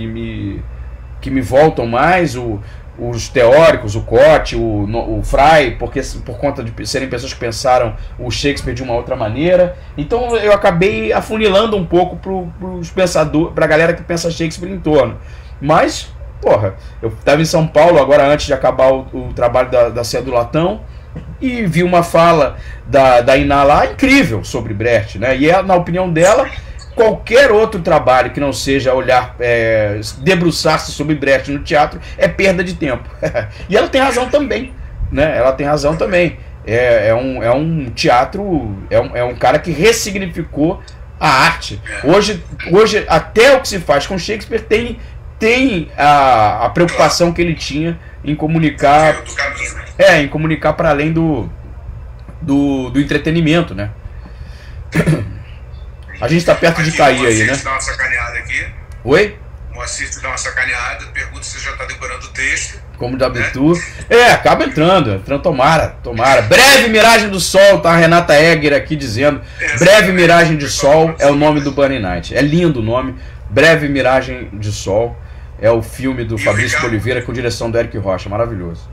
me voltam mais, os teóricos, o Cote, o Fry, por conta de serem pessoas que pensaram o Shakespeare de uma outra maneira. Então eu acabei afunilando um pouco pros pensadores, pra galera que pensa Shakespeare em torno. Mas, porra, eu estava em São Paulo agora antes de acabar o trabalho da Ceia do Latão e vi uma fala da Iná lá incrível sobre Brecht, né? E na opinião dela, qualquer outro trabalho que não seja olhar, debruçar-se sobre Brecht no teatro é perda de tempo. E ela tem razão também, né? Ela tem razão também. É um teatro, é um cara que ressignificou a arte. Hoje até o que se faz com Shakespeare tem a preocupação que ele tinha em comunicar, em comunicar para além do entretenimento, né? A gente está perto de cair aí, né? Dá uma sacaneada aqui. Oi? O Moacir te dá uma sacaneada, pergunta se você já está decorando o texto. Como da abertura. Acaba entrando, tomara. Breve Miragem do Sol, tá a Renata Egger aqui dizendo. Breve Miragem de Sol é o nome do Bunny Night. É lindo o nome. Breve Miragem de Sol é o filme do Fabrício Oliveira com direção do Eric Rocha. Maravilhoso.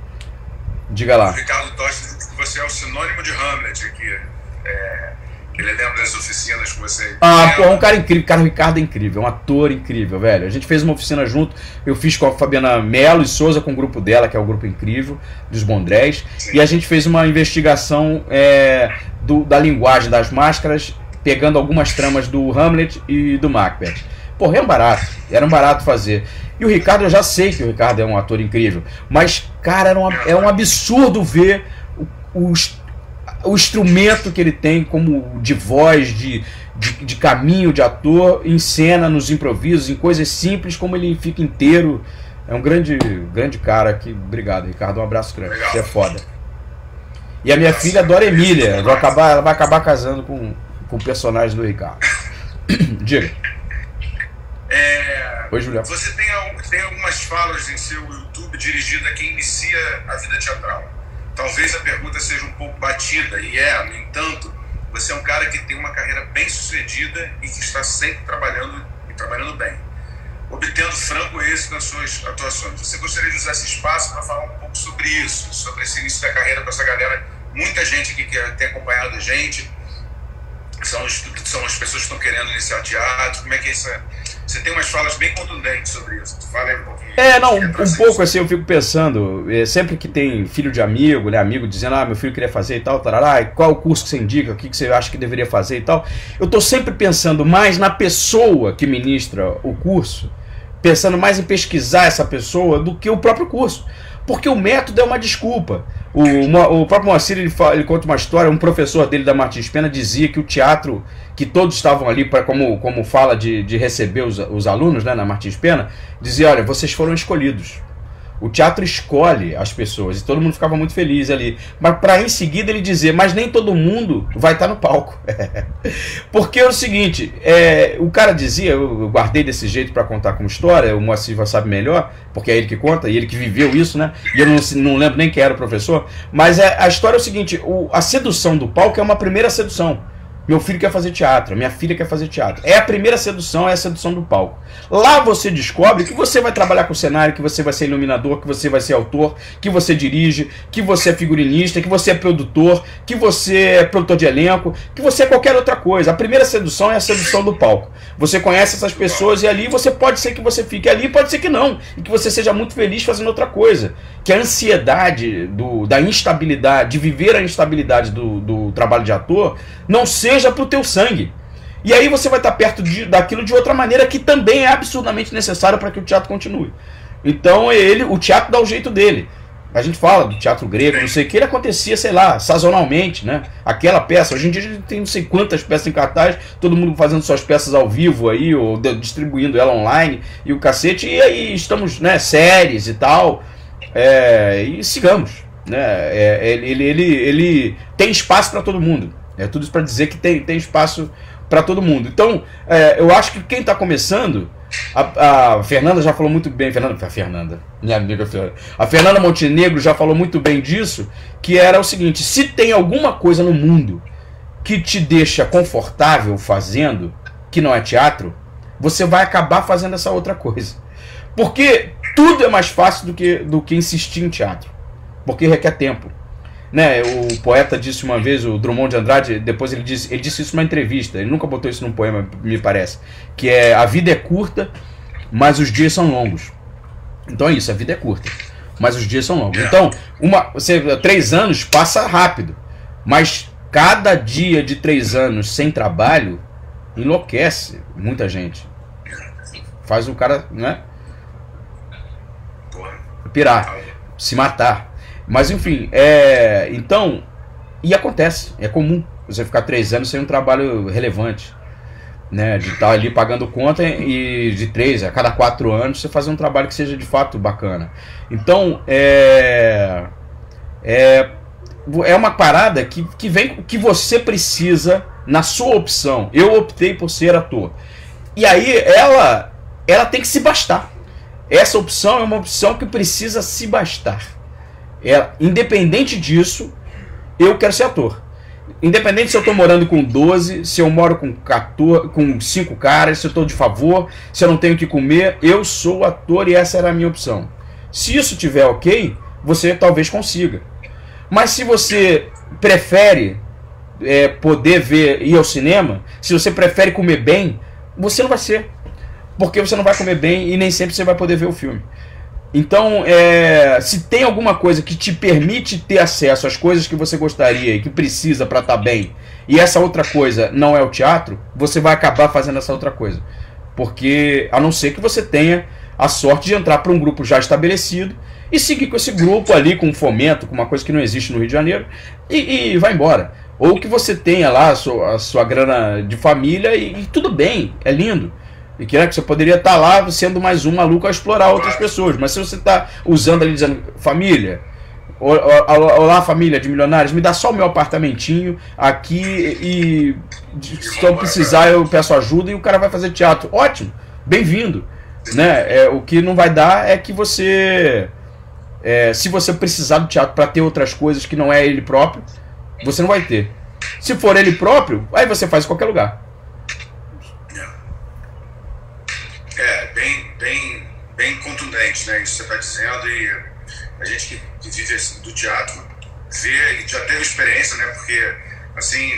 Diga lá. O Ricardo Tosti diz que você é o sinônimo de Hamlet aqui. Ele lembra das oficinas que você... Um cara incrível. Cara, o Ricardo é incrível. É um ator incrível, velho. A gente fez uma oficina junto. Eu fiz com a Fabiana Mello e Souza, com o grupo dela, que é o grupo incrível, dos Bondrés. Sim. E a gente fez uma investigação da linguagem das máscaras, pegando algumas tramas do Hamlet e do Macbeth. Porra, era um barato fazer. E o Ricardo, eu já sei que o Ricardo é um ator incrível, mas, cara, é um absurdo ver o instrumento que ele tem como de voz, de caminho de ator, em cena, nos improvisos, em coisas simples, como ele fica inteiro. É um grande cara aqui. Obrigado, Ricardo, um abraço grande. Legal. Você é foda. E a minha filha adora Emília, ela vai acabar casando com o personagem do Ricardo. Diga. Oi, Julião. Você tem algumas falas em seu YouTube dirigida a quem inicia a vida teatral. Talvez a pergunta seja um pouco batida, no entanto, você é um cara que tem uma carreira bem sucedida e que está sempre trabalhando bem, obtendo franco êxito nas suas atuações. Você gostaria de usar esse espaço para falar um pouco sobre isso, sobre esse início da carreira com essa galera, muita gente aqui que tem acompanhado a gente, são as pessoas que estão querendo iniciar teatro, como é que é isso? Você tem umas falas bem contundentes sobre isso. Fala aí um pouquinho. Um pouco assim, eu fico pensando, sempre que tem filho de amigo, né, amigo dizendo, meu filho queria fazer e tal, tarará, qual o curso que você indica, o que você acha que deveria fazer e tal. Eu tô sempre pensando mais na pessoa que ministra o curso, pensando mais em pesquisar essa pessoa do que o próprio curso. Porque o método é uma desculpa. O próprio Moacir, ele conta uma história, um professor dele da Martins Pena dizia que o teatro, que todos estavam ali, como fala de receber os alunos, né, na Martins Pena, dizia, olha, vocês foram escolhidos. O teatro escolhe as pessoas e todo mundo ficava muito feliz ali. Mas para em seguida ele dizer, mas nem todo mundo vai estar no palco. Porque é o seguinte, o cara dizia, eu guardei desse jeito para contar como história, o Moacir sabe melhor, porque é ele que conta e ele que viveu isso, né? E eu não lembro nem quem era o professor. Mas a história é o seguinte, a sedução do palco é uma primeira sedução. Meu filho quer fazer teatro, minha filha quer fazer teatro. É a primeira sedução, é a sedução do palco. Lá você descobre que você vai trabalhar com cenário, que você vai ser iluminador, que você vai ser autor, que você dirige, que você é figurinista, que você é produtor, que você é produtor de elenco, que você é qualquer outra coisa. A primeira sedução é a sedução do palco. Você conhece essas pessoas e ali você pode ser que você fique ali, pode ser que não. E que você seja muito feliz fazendo outra coisa. Que a ansiedade da instabilidade, de viver a instabilidade do trabalho de ator, não seja pro teu sangue. E aí você vai estar perto daquilo de outra maneira que também é absurdamente necessário para que o teatro continue. Então o teatro dá o jeito dele. A gente fala do teatro grego, não sei o que, ele acontecia, sei lá, sazonalmente, né? Aquela peça, hoje em dia a gente tem não sei quantas peças em cartaz, todo mundo fazendo suas peças ao vivo aí, ou distribuindo ela online, e o cacete, e aí estamos, né, séries e tal, e sigamos. né? Ele tem espaço para todo mundo. É tudo isso para dizer que tem espaço para todo mundo. Então, eu acho que quem está começando, a Fernanda já falou muito bem, minha amiga Fernanda, a Fernanda Montenegro já falou muito bem disso, que era o seguinte: se tem alguma coisa no mundo que te deixa confortável fazendo, que não é teatro, você vai acabar fazendo essa outra coisa. Porque tudo é mais fácil do que insistir em teatro. Porque requer tempo. Né? O poeta disse uma vez, o Drummond de Andrade, depois ele disse isso numa entrevista, ele nunca botou isso num poema, me parece, que é: a vida é curta, mas os dias são longos. Então é isso, a vida é curta, mas os dias são longos. Então, 3 anos passa rápido, mas cada dia de 3 anos sem trabalho enlouquece muita gente. Faz o cara, né, pirar, se matar. Mas enfim, então, e acontece, é comum você ficar 3 anos sem um trabalho relevante, né, de estar ali pagando conta, e de 3 a cada 4 anos você fazer um trabalho que seja de fato bacana. Então, é uma parada que vem, que você precisa na sua opção. Eu optei por ser ator. E aí ela tem que se bastar. Essa opção é uma opção que precisa se bastar. Independente disso, eu quero ser ator. Independente se eu estou morando com 12, se eu moro com 14, com 5 caras, se eu estou de favor, se eu não tenho o que comer, eu sou ator e essa era a minha opção. Se isso tiver ok, você talvez consiga. Mas se você prefere poder ir ao cinema, se você prefere comer bem, você não vai ser. Porque você não vai comer bem e nem sempre você vai poder ver o filme. Então, se tem alguma coisa que te permite ter acesso às coisas que você gostaria e que precisa para estar bem, e essa outra coisa não é o teatro, você vai acabar fazendo essa outra coisa. Porque, a não ser que você tenha a sorte de entrar para um grupo já estabelecido e seguir com esse grupo ali, com um fomento, com uma coisa que não existe no Rio de Janeiro, e vai embora. Ou que você tenha lá a sua grana de família e tudo bem, é lindo. E que você poderia estar lá sendo mais um maluco a explorar outras pessoas. Mas se você está usando ali, dizendo: família, olá família de milionários, me dá só o meu apartamentinho aqui e se eu precisar eu peço ajuda, e o cara vai fazer teatro. Ótimo, bem-vindo. Né? O que não vai dar é que você... se você precisar do teatro para ter outras coisas que não é ele próprio, você não vai ter. Se for ele próprio, aí você faz em qualquer lugar. Bem contundente, né? Isso que você está dizendo, e a gente que vive assim, do teatro vê e já teve experiência, né? Porque, assim,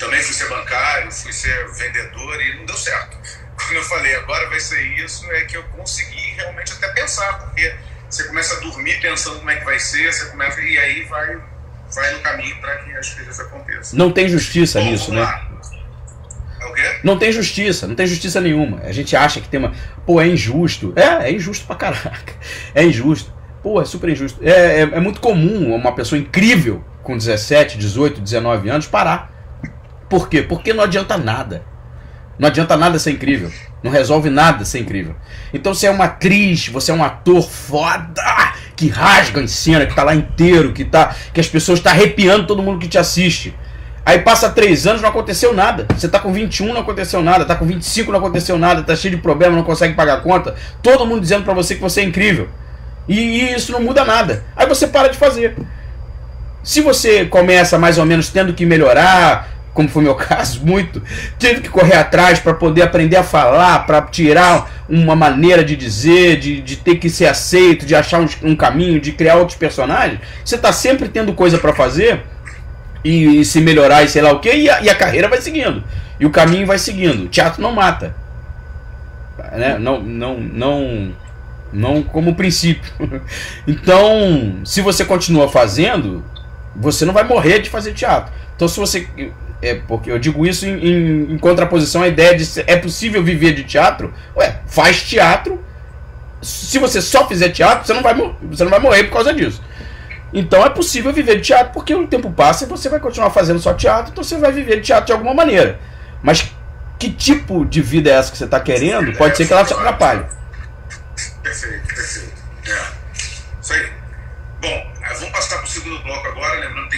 também fui ser bancário, fui ser vendedor e não deu certo. Quando eu falei, agora vai ser isso, é que eu consegui realmente até pensar, porque você começa a dormir pensando como é que vai ser, você começa, e aí vai no caminho para que as coisas aconteçam. Não tem justiça nisso, né? É o quê? Não tem justiça nenhuma. A gente acha que tem uma... Pô, é injusto. É injusto pra caraca. É injusto. Pô, é super injusto. É muito comum uma pessoa incrível com 17, 18, 19 anos parar. Por quê? Porque não adianta nada. Não adianta nada ser incrível. Não resolve nada ser incrível. Então você é uma atriz, você é um ator foda, que rasga em cena, que tá lá inteiro, que as pessoas estão arrepiando todo mundo que te assiste. Aí passa 3 anos, não aconteceu nada. Você tá com 21, não aconteceu nada. Tá com 25, não aconteceu nada. Tá cheio de problema, não consegue pagar a conta. Todo mundo dizendo pra você que você é incrível. E isso não muda nada. Aí você para de fazer. Se você começa mais ou menos tendo que melhorar, como foi meu caso, muito, tendo que correr atrás para poder aprender a falar, para tirar uma maneira de dizer, de ter que ser aceito, de achar um caminho, de criar outros personagens, você tá sempre tendo coisa para fazer... E se melhorar e sei lá o que, e a carreira vai seguindo. E o caminho vai seguindo. O teatro não mata. Né? Não como princípio. Então, se você continua fazendo, você não vai morrer de fazer teatro. Então, se você... porque eu digo isso em contraposição à ideia de é possível viver de teatro. Faz teatro. Se você só fizer teatro, você não vai morrer por causa disso. Então é possível viver de teatro, porque o tempo passa e você vai continuar fazendo só teatro, então você vai viver de teatro de alguma maneira. Mas que tipo de vida é essa que você está querendo? Pode ser que ela te atrapalhe. Perfeito. Isso aí. Bom, vamos passar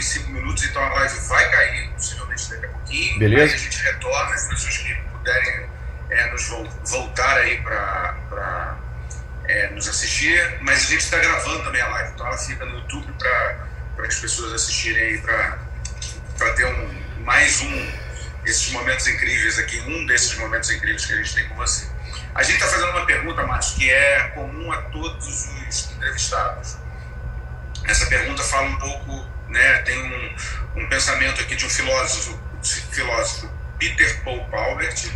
55 minutos, então a live vai cair, possivelmente daqui a pouquinho. Beleza. Aí a gente retorna, as pessoas que puderem nos voltar aí para nos assistir, mas a gente está gravando também a live, então ela fica no YouTube para as pessoas assistirem aí, para ter mais esses momentos incríveis aqui, um desses momentos incríveis que a gente tem com você. A gente está fazendo uma pergunta, Márcio, que é comum a todos os entrevistados. Essa pergunta fala um pouco, né, tem um pensamento aqui de um filósofo, Peter Paul Paubert,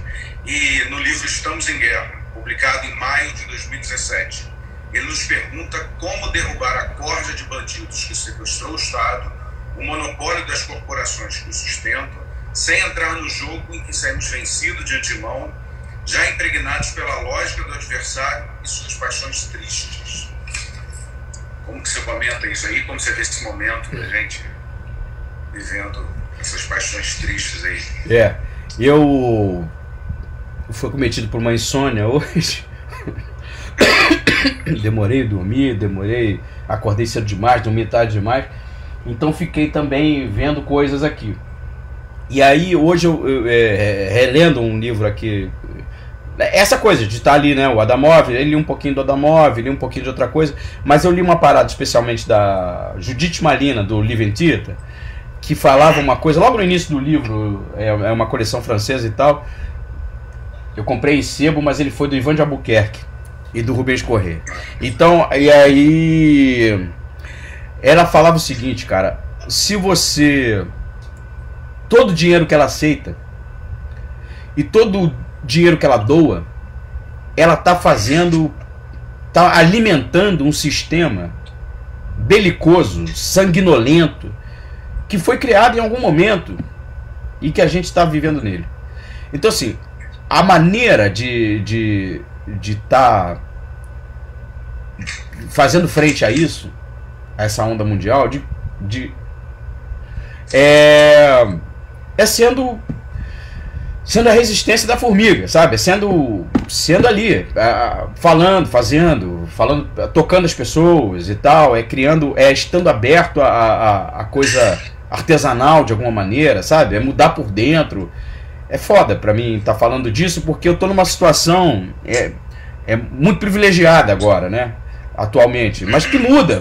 e no livro Estamos em Guerra, publicado em maio de 2017. Ele nos pergunta como derrubar a corja de bandidos que sequestrou o Estado, o monopólio das corporações que o sustentam, sem entrar no jogo em que saímos vencidos de antemão, já impregnados pela lógica do adversário e suas paixões tristes. Como que você comenta isso aí? Como você vê esse momento da gente vivendo essas paixões tristes aí? Eu fui cometido por uma insônia hoje. Demorei a dormir, acordei cedo demais, dormi tarde demais. Então fiquei também vendo coisas aqui. E aí hoje eu relendo um livro aqui, essa coisa de estar ali, né, o Adamov, eu li um pouquinho do Adamov, li um pouquinho de outra coisa, mas eu li uma parada especialmente da Judith Malina, do Livre Entita, que falava uma coisa, logo no início do livro, é uma coleção francesa e tal, eu comprei em sebo, mas ele foi do Ivan de Albuquerque e do Rubens Corrêa. Então, e aí ela falava o seguinte, cara, se você... todo o dinheiro que ela aceita e todo o dinheiro que ela doa, ela tá alimentando um sistema belicoso, sanguinolento, que foi criado em algum momento e que a gente está vivendo nele. Então, assim, a maneira de estar fazendo frente a isso, a essa onda mundial, sendo a resistência da formiga, sabe? Sendo ali, falando, tocando as pessoas e tal, estando aberto a coisa artesanal de alguma maneira, sabe? É mudar por dentro. É foda pra mim estar falando disso, porque eu tô numa situação muito privilegiada agora, né? Atualmente, mas que muda,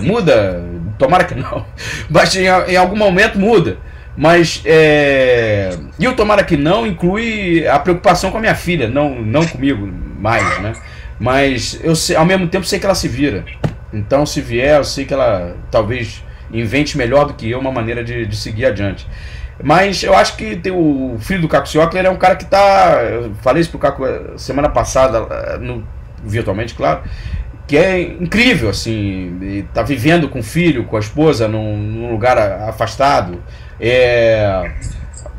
tomara que não, mas em algum momento muda. Mas e o tomara que não inclui a preocupação com a minha filha, não comigo mais, né? Mas eu sei, ao mesmo tempo sei que ela se vira. Então, se vier, eu sei que ela talvez invente melhor do que eu uma maneira de seguir adiante. Mas eu acho que tem o filho do Caco Ciocler, é um cara que tá... Eu falei isso pro Caco semana passada, virtualmente, claro, que é incrível, assim, tá vivendo com o filho, com a esposa, num lugar afastado.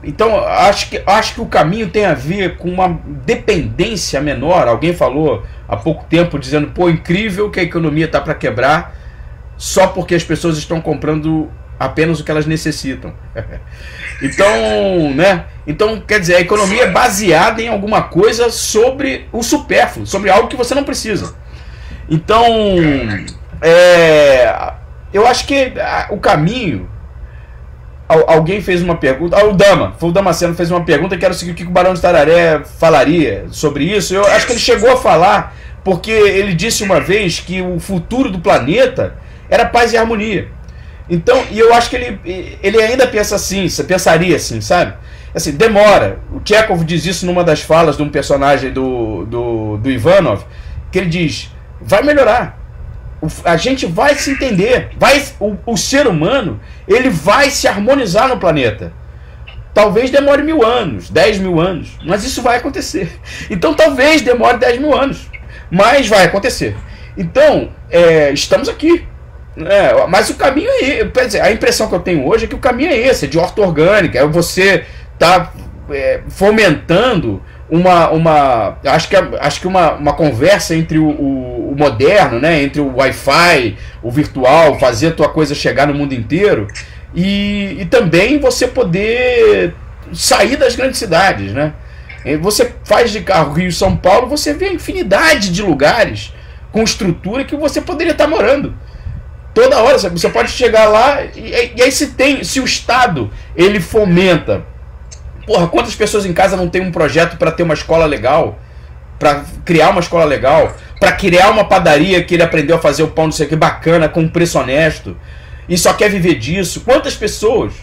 Então, acho que o caminho tem a ver com uma dependência menor. Alguém falou há pouco tempo, dizendo, pô, incrível que a economia tá para quebrar só porque as pessoas estão comprando apenas o que elas necessitam. Então, né? Então, quer dizer, a economia é baseada em alguma coisa sobre o supérfluo, sobre algo que você não precisa. Então, eu acho que o caminho... Alguém fez uma pergunta, foi o Damasceno fez uma pergunta, quero seguir o que o Barão de Tararé falaria sobre isso. Eu acho que ele chegou a falar, porque ele disse uma vez que o futuro do planeta era paz e harmonia. Então, e eu acho que ele ainda pensaria assim, sabe? Assim, demora. O Chekhov diz isso numa das falas de um personagem do Ivanov, que ele diz, vai melhorar. A gente vai se entender, o ser humano, ele vai se harmonizar no planeta. Talvez demore 1000 anos, 10 mil anos, mas isso vai acontecer. Então talvez demore 10 mil anos, mas vai acontecer. Então, estamos aqui. Mas o caminho quer dizer, a impressão que eu tenho hoje é que o caminho é esse, de horta orgânica, é você tá fomentando acho que uma conversa entre o moderno, né, entre o Wi-Fi, o virtual, fazer a tua coisa chegar no mundo inteiro, e também você poder sair das grandes cidades, né? Você faz de carro Rio-São Paulo, você vê a infinidade de lugares com estrutura que você poderia estar morando. Toda hora você pode chegar lá e aí se o Estado ele fomenta, porra, quantas pessoas em casa não tem um projeto para ter uma escola legal, para criar uma escola legal, para criar uma padaria que ele aprendeu a fazer o pão não sei o que bacana com um preço honesto e só quer viver disso? Quantas pessoas?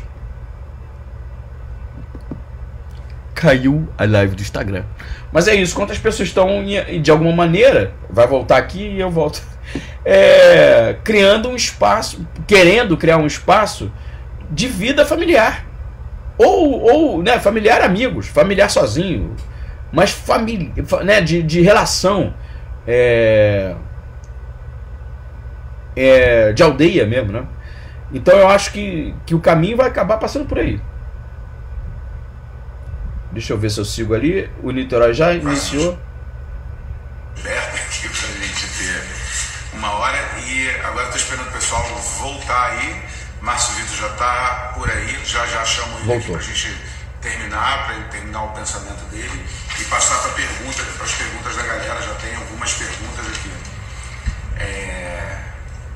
Caiu a live do Instagram. Mas é isso, quantas pessoas estão de alguma maneira, vai voltar aqui e eu volto, criando um espaço, querendo criar um espaço de vida familiar. Ou né, familiar amigos, familiar sozinho, mas família, né, de relação, de aldeia mesmo, né? Então eu acho que o caminho vai acabar passando por aí. Deixa eu ver se eu sigo ali. O Niterói já iniciou. Aberto aqui pra gente ter uma hora. E agora eu tô esperando o pessoal voltar aí. Márcio Vitor já tá por aí. Já chamo ele aqui pra gente terminar, para ele terminar o pensamento dele e passar para as perguntas da galera. Já tem algumas perguntas aqui.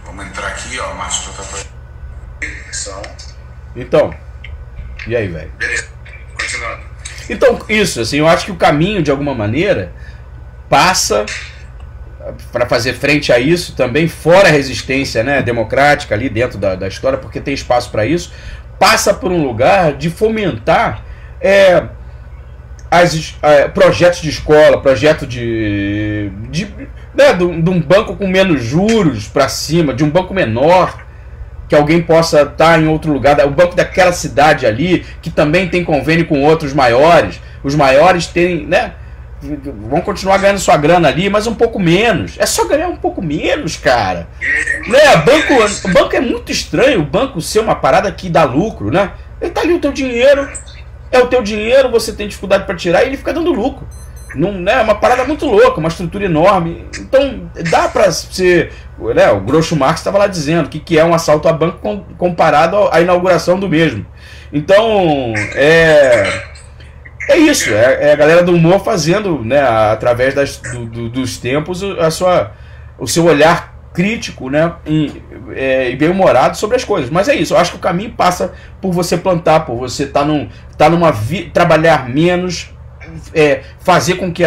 Vamos entrar aqui, ó. O Márcio já tá por aí. Então, e aí, velho? Beleza, continuando. Então, isso, assim, eu acho que o caminho, de alguma maneira, passa para fazer frente a isso também, fora a resistência, né, democrática ali dentro da história, porque tem espaço para isso, passa por um lugar de fomentar projetos de escola, projeto de um banco com menos juros para cima, de um banco menor, que alguém possa estar em outro lugar, o banco daquela cidade ali, que também tem convênio com outros maiores, os maiores terem, né, vão continuar ganhando sua grana ali, mas um pouco menos, é só ganhar um pouco menos, cara, né, o banco é muito estranho, o banco ser uma parada que dá lucro, né, ele tá ali o teu dinheiro, é o teu dinheiro, você tem dificuldade para tirar e ele fica dando lucro. Não, é uma parada muito louca, uma estrutura enorme. Então dá para ser, né, o Groucho Marx estava lá dizendo que é um assalto a banco comparado à inauguração do mesmo. Então é isso, é a galera do humor fazendo, né, através dos tempos o seu olhar crítico, né, e bem-humorado sobre as coisas. Mas é isso, eu acho que o caminho passa por você plantar, por você trabalhar menos, fazer com que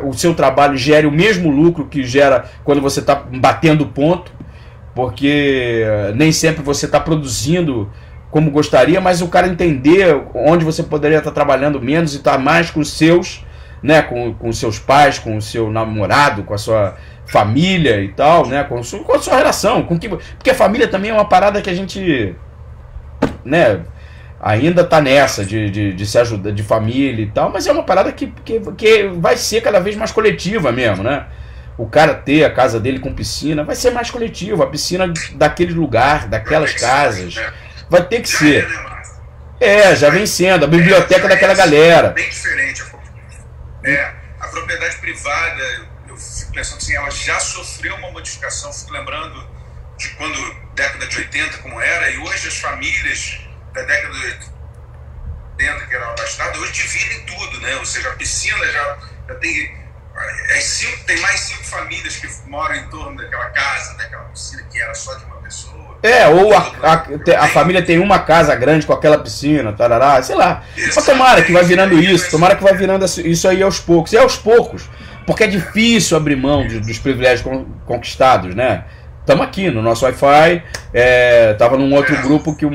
o seu trabalho gere o mesmo lucro que gera quando você está batendo ponto, porque nem sempre você está produzindo como gostaria, mas o cara entender onde você poderia estar trabalhando menos e estar mais com os seus, né, com seus pais, com o seu namorado, com a sua família e tal, né, com a sua relação, porque a família também é uma parada que a gente, né, ainda tá nessa de se ajudar, de família e tal, mas é uma parada que vai ser cada vez mais coletiva mesmo, né? O cara ter a casa dele com piscina vai ser mais coletivo, a piscina daquele lugar, daquelas casas, vai ter que ser. Já vem sendo, a biblioteca daquela galera. Bem diferente. A propriedade privada, eu fico pensando assim, ela já sofreu uma modificação, fico lembrando de quando, década de 80 como era, e hoje as famílias da década de 80, que eram abastadas, hoje dividem tudo, né? Ou seja, a piscina já tem tem mais 5 famílias que moram em torno daquela casa, daquela piscina que era só de uma pessoa. Ou a família tem uma casa grande com aquela piscina, tarará, sei lá. Mas tomara que vai virando isso, tomara que vai virando isso aí aos poucos. E aos poucos, porque é difícil abrir mão dos privilégios conquistados, né? Estamos aqui no nosso Wi-Fi, estava num outro grupo que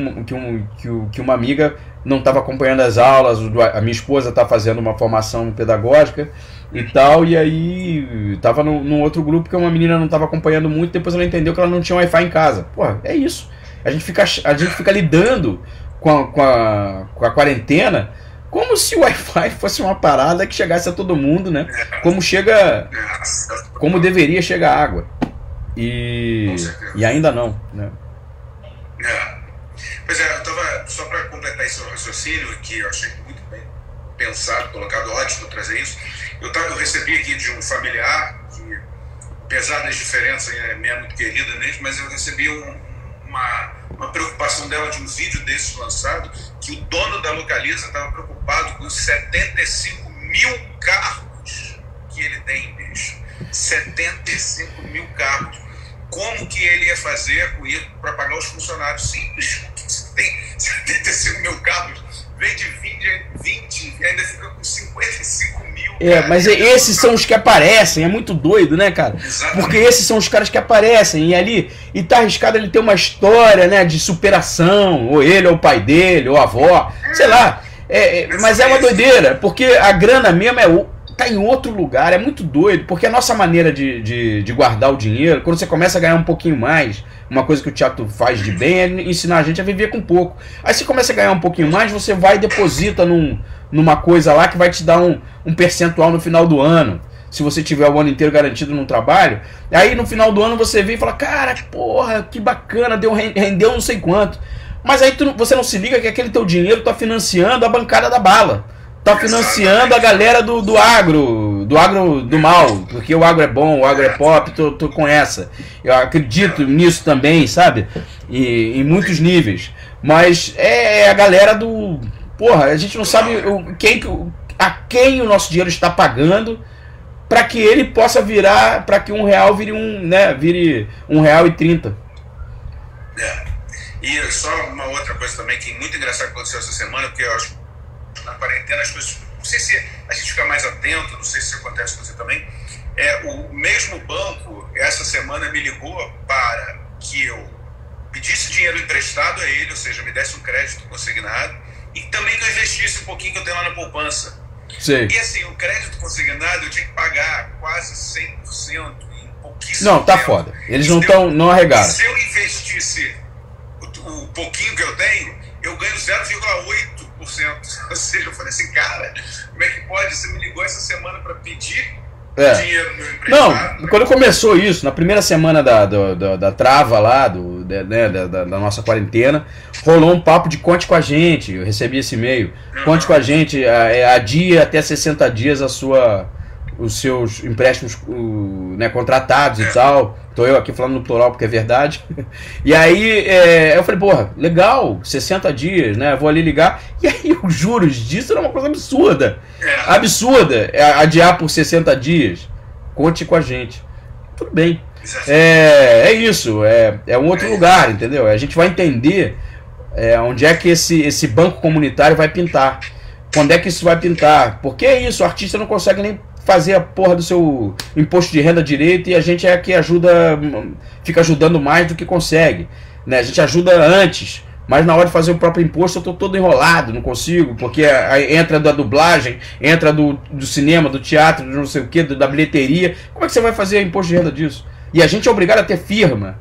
uma amiga não estava acompanhando as aulas, a minha esposa está fazendo uma formação pedagógica e tal, e aí estava num outro grupo que uma menina não estava acompanhando muito, depois ela entendeu que ela não tinha Wi-Fi em casa. Porra, é isso. A gente fica lidando com a quarentena como se o Wi-Fi fosse uma parada que chegasse a todo mundo, né? Como deveria chegar a água. E ainda não, né? Pois eu estava, só para completar esse raciocínio, que eu achei muito bem pensado, colocado, ótimo trazer isso. Eu recebi aqui de um familiar, apesar das diferenças, minha muito querida mesmo, mas eu recebi uma preocupação dela de um vídeo desse lançado, que o dono da Localiza estava preocupado com 75 mil carros que ele tem, bicho. 75 mil carros. como que ele ia fazer para pagar os funcionários. Simples. Você tem 75 mil carros, vende 20 e ainda fica com 55 mil. Mas esses são os que aparecem, é muito doido, né, cara? Exatamente. Porque esses são os caras que aparecem, e tá arriscado ele ter uma história, né, de superação, ou ele, ou o pai dele, ou a avó, sei lá. Mas é uma doideira, porque a grana mesmo tá em outro lugar, é muito doido, porque a nossa maneira de guardar o dinheiro, quando você começa a ganhar um pouquinho mais, uma coisa que o teatro faz de bem é ensinar a gente a viver com pouco. Aí você começa a ganhar um pouquinho mais, você vai e deposita numa coisa lá que vai te dar um percentual no final do ano, se você tiver o ano inteiro garantido num trabalho. Aí no final do ano você vem e fala, cara, porra, que bacana, rendeu não sei quanto. Mas aí você não se liga que aquele teu dinheiro tá financiando a bancada da bala. Tá financiando a galera do agro do mal, porque o agro é bom, o agro é pop, tô com essa. Eu acredito nisso também, sabe? Em muitos níveis. Mas é a galera do... Porra, a gente não sabe a quem o nosso dinheiro está pagando para que ele possa virar, para que R$1 vire R$1,30. E só uma outra coisa também que muito engraçado aconteceu essa semana, porque eu acho que na quarentena as coisas, não sei se a gente fica mais atento, não sei se isso acontece com você também, o mesmo banco essa semana me ligou para que eu pedisse dinheiro emprestado a ele, ou seja, me desse um crédito consignado, e também que eu investisse um pouquinho que eu tenho lá na poupança. Sei. E assim, o crédito consignado eu tinha que pagar quase 100% em pouquíssimo tempo. Não, tá foda. Eles não arregaram. Se eu investisse o pouquinho que eu tenho, eu ganho 0,8%. Ou seja, eu falei assim, cara, como é que pode? Você me ligou essa semana para pedir dinheiro no meu emprestado? Não, quando começou isso, na primeira semana da trava lá, da nossa quarentena, rolou um papo de conte com a gente. Eu recebi esse e-mail. Conte com a gente, adia até 60 dias os seus empréstimos contratados e tal. Tô eu aqui falando no plural porque é verdade. E aí eu falei, porra, legal, 60 dias, né? Vou ali ligar. E aí os juros disso era uma coisa absurda. Absurda. Adiar por 60 dias. Conte com a gente. Tudo bem. É isso. É um outro lugar, entendeu? A gente vai entender onde é que esse banco comunitário vai pintar. Quando é que isso vai pintar? Porque é isso, o artista não consegue nem fazer a porra do seu imposto de renda direito, e a gente é que fica ajudando mais do que consegue, né? A gente ajuda antes, mas na hora de fazer o próprio imposto eu tô todo enrolado, não consigo, porque entra da dublagem, entra do cinema, do teatro, do não sei o que, da bilheteria. Como é que você vai fazer imposto de renda disso? E a gente é obrigado a ter firma,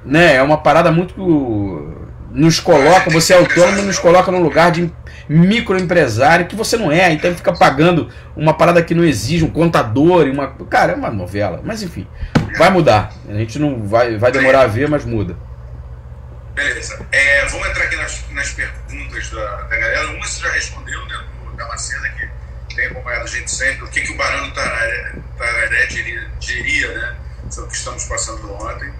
né? É uma parada muito que nos coloca, você é autônomo, nos coloca num lugar de microempresário que você não é, então fica pagando uma parada que não exige, um contador e cara, é uma novela, mas enfim, vai mudar, a gente não vai demorar a ver, mas muda. Beleza, vamos entrar aqui nas perguntas da galera. Uma você já respondeu, né, do Damasceno, que tem acompanhado a gente sempre, o que o Barão Tararé diria, né, sobre o que estamos passando ontem.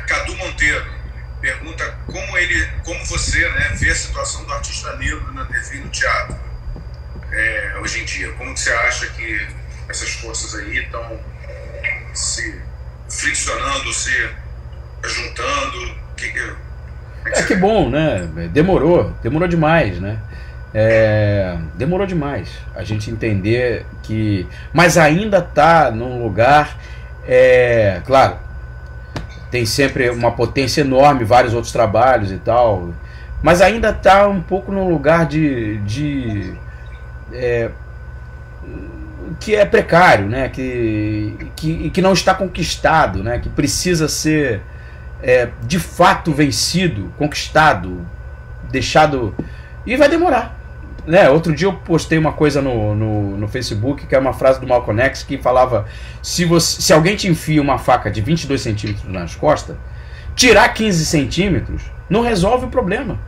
Cadu Monteiro pergunta como você, né, vê a situação do artista negro na TV e no teatro hoje em dia. Como que você acha que essas forças aí estão se friccionando, se juntando? Que bom, né? Demorou demais, né? Demorou demais a gente entender que... Mas ainda está num lugar... Claro, tem sempre uma potência enorme, vários outros trabalhos e tal, mas ainda está um pouco num lugar que é precário, né? Que não está conquistado, né? Que precisa ser de fato vencido, conquistado, deixado, e vai demorar, né? Outro dia eu postei uma coisa no Facebook, que é uma frase do Malcolm X, que falava: se alguém te enfia uma faca de 22 centímetros nas costas, tirar 15 centímetros não resolve o problema.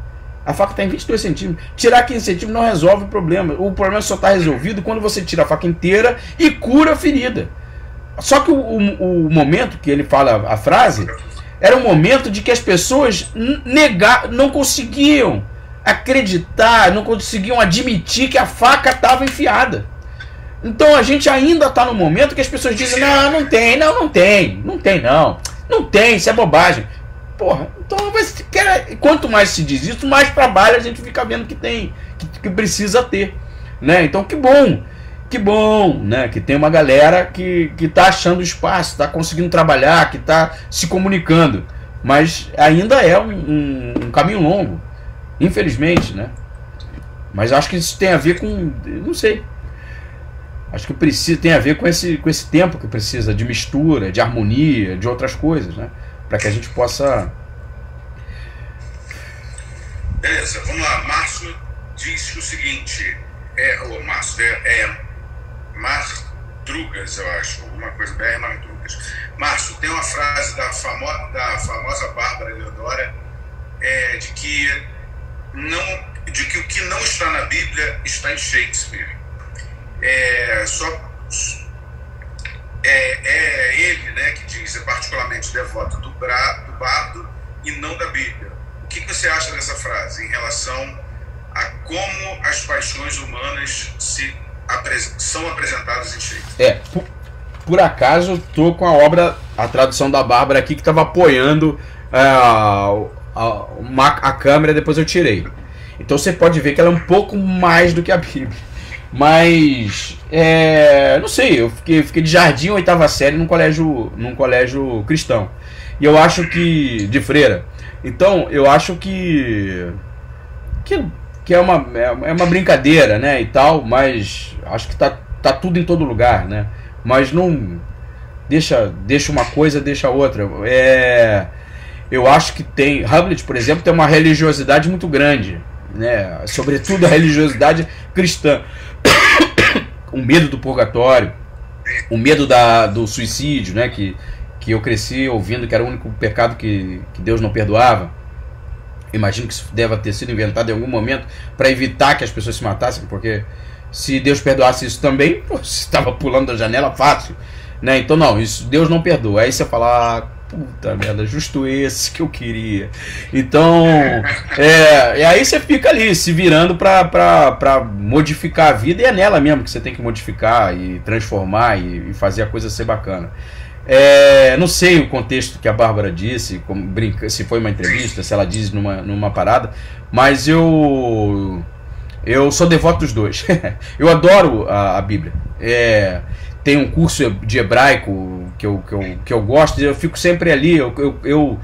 A faca está em 22 centímetros. Tirar 15 centímetros não resolve o problema. O problema só está resolvido quando você tira a faca inteira e cura a ferida. Só que o momento que ele fala a frase era um momento de que as pessoas não conseguiam acreditar, não conseguiam admitir que a faca estava enfiada. Então a gente ainda está no momento que as pessoas dizem, não tem, isso é bobagem. Porra, então quanto mais se diz isso, mais trabalho a gente fica vendo que tem, que precisa ter, né? Então que bom, né? Que tem uma galera que está achando espaço, está conseguindo trabalhar, que está se comunicando, mas ainda é um caminho longo, infelizmente, né? Mas acho que isso tem a ver com, não sei, acho que tem a ver com esse tempo que precisa de mistura, de harmonia, de outras coisas, né? Para que a gente possa... Beleza, vamos lá. Márcio diz o seguinte, Madrugas, eu acho, alguma coisa, Madrugas. Márcio, tem uma frase da famosa Bárbara Eleodora, de que o que não está na Bíblia está em Shakespeare. Ele, né, que diz, é particularmente devoto do bardo e não da Bíblia. O que você acha dessa frase em relação a como as paixões humanas são apresentadas em Shakespeare? Por acaso estou com a tradução da Bárbara aqui, que estava apoiando a câmera, depois eu tirei. Então você pode ver que ela é um pouco mais do que a Bíblia. Mas, não sei, eu fiquei de jardim, 8ª série, num colégio cristão. E eu acho que... de freira. Então, eu acho que é uma brincadeira, né, e tal, mas acho que tá tudo em todo lugar, né. Mas não... Deixa uma coisa, deixa outra. Eu acho que tem... Hamlet, por exemplo, tem uma religiosidade muito grande, né, sobretudo a religiosidade cristã. O medo do purgatório, o medo do suicídio, né, que eu cresci ouvindo que era o único pecado que Deus não perdoava. Imagino que isso deva ter sido inventado em algum momento para evitar que as pessoas se matassem, porque se Deus perdoasse isso também, você estava pulando da janela fácil, né? Então não, isso Deus não perdoa. Aí você fala, puta merda, justo esse que eu queria. Então, e aí você fica ali se virando pra modificar a vida, e é nela mesmo que você tem que modificar e transformar e fazer a coisa ser bacana. Não sei o contexto que a Bárbara disse, se foi uma entrevista, se ela diz numa parada, mas eu sou devoto dos dois. Eu adoro a Bíblia. Tem um curso de hebraico que eu gosto, eu fico sempre ali. Eu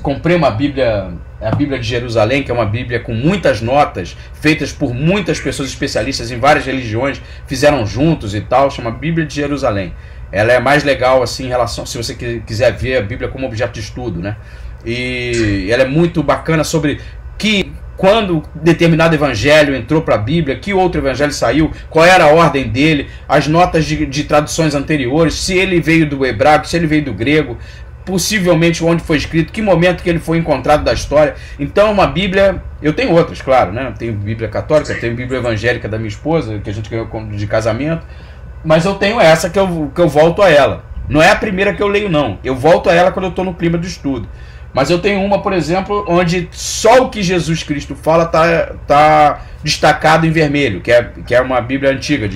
comprei uma Bíblia, a Bíblia de Jerusalém, que é uma Bíblia com muitas notas, feitas por muitas pessoas especialistas em várias religiões, fizeram juntos e tal, chama Bíblia de Jerusalém. Ela é mais legal assim em relação, se você quiser ver a Bíblia como objeto de estudo, né? E ela é muito bacana sobre quando determinado evangelho entrou para a Bíblia, que outro evangelho saiu, qual era a ordem dele, as notas de traduções anteriores, se ele veio do hebraico, se ele veio do grego, possivelmente onde foi escrito, que momento que ele foi encontrado da história. Então uma Bíblia, eu tenho outras, claro, né? Tenho Bíblia católica, tenho Bíblia evangélica da minha esposa, que a gente ganhou de casamento, mas eu tenho essa que eu volto a ela. Não é a primeira que eu leio, não. Eu volto a ela quando eu estou no clima do estudo. Mas eu tenho uma, por exemplo, onde só o que Jesus Cristo fala tá destacado em vermelho, que é uma Bíblia antiga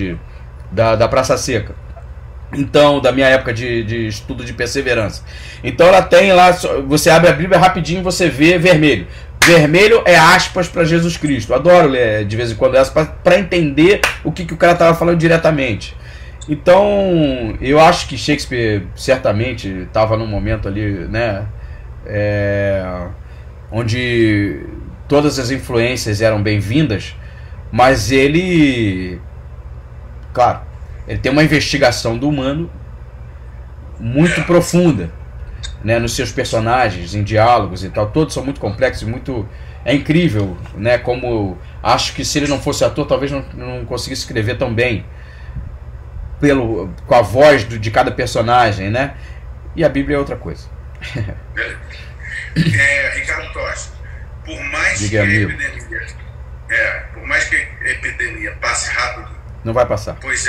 da Praça Seca. Então, da minha época de estudo de perseverança. Então ela tem lá, você abre a Bíblia rapidinho, você vê vermelho. Vermelho é aspas para Jesus Cristo. Adoro ler de vez em quando essa para entender o que o cara estava falando diretamente. Então, eu acho que Shakespeare certamente estava num momento ali, né, onde todas as influências eram bem-vindas, mas ele, claro, ele tem uma investigação do humano muito profunda, né, nos seus personagens, em diálogos e tal. Todos são muito complexos, é incrível, né, como acho que se ele não fosse ator, talvez não conseguisse escrever tão bem com a voz de cada personagem, né? E a Bíblia é outra coisa. Ricardo Tosta, por mais que a epidemia passe rápido, não vai passar. Pois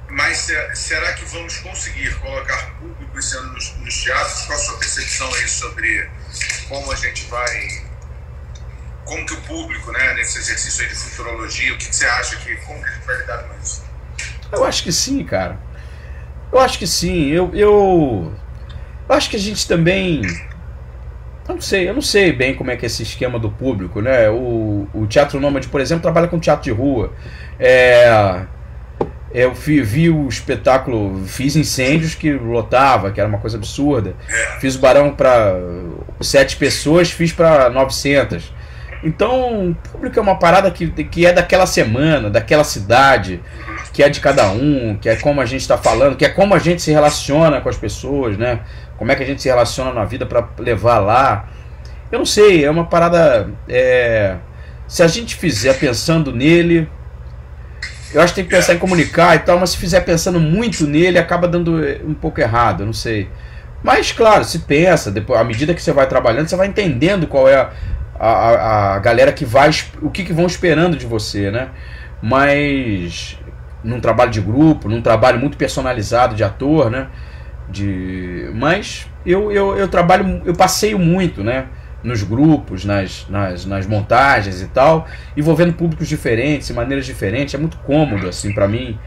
mas será que vamos conseguir colocar público esse ano nos teatros? Qual a sua percepção aí sobre como a gente vai como que o público, né, nesse exercício aí de futurologia, o que você acha que, como que a gente vai lidar com isso? Eu acho que sim, cara. Eu acho que sim. Eu acho que a gente também... eu não sei bem como é que é esse esquema do público, né? O Teatro Nômade, por exemplo, trabalha com teatro de rua. Eu vi o espetáculo, fiz Incêndios que lotava, que era uma coisa absurda. Fiz o Barão para 7 pessoas, fiz para 900. Então, o público é uma parada que é daquela semana, daquela cidade, que é de cada um, que é como a gente está falando, que é como a gente se relaciona com as pessoas, né? Como é que a gente se relaciona na vida para levar lá. Eu não sei, é uma parada... se a gente fizer pensando nele... Eu acho que tem que pensar em comunicar e tal, mas se fizer pensando muito nele, acaba dando um pouco errado, eu não sei. Mas, claro, se pensa, depois, à medida que você vai trabalhando, você vai entendendo qual é a galera que vai... O que vão esperando de você, né? Mas... Num trabalho de grupo, num trabalho muito personalizado de ator, né? Mas eu trabalho, eu passeio muito, né? Nos grupos, nas montagens e tal, envolvendo públicos diferentes, maneiras diferentes. É muito cômodo, assim, para mim.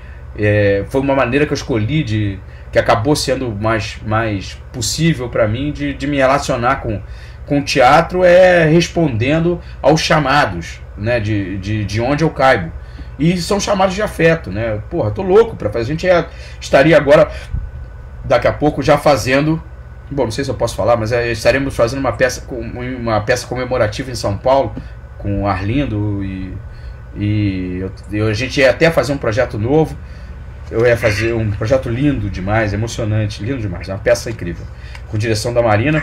Foi uma maneira que eu escolhi, que acabou sendo mais possível para mim de me relacionar com o teatro, respondendo aos chamados, né? De onde eu caibo. E são chamados de afeto, né? Porra, tô louco pra fazer. A gente estaria agora, daqui a pouco, já fazendo... Bom, não sei se eu posso falar, mas estaremos fazendo uma peça comemorativa em São Paulo, com o Arlindo, e a gente ia até fazer um projeto novo. Eu ia fazer um projeto lindo demais, emocionante, lindo demais. Uma peça incrível, com direção da Marina,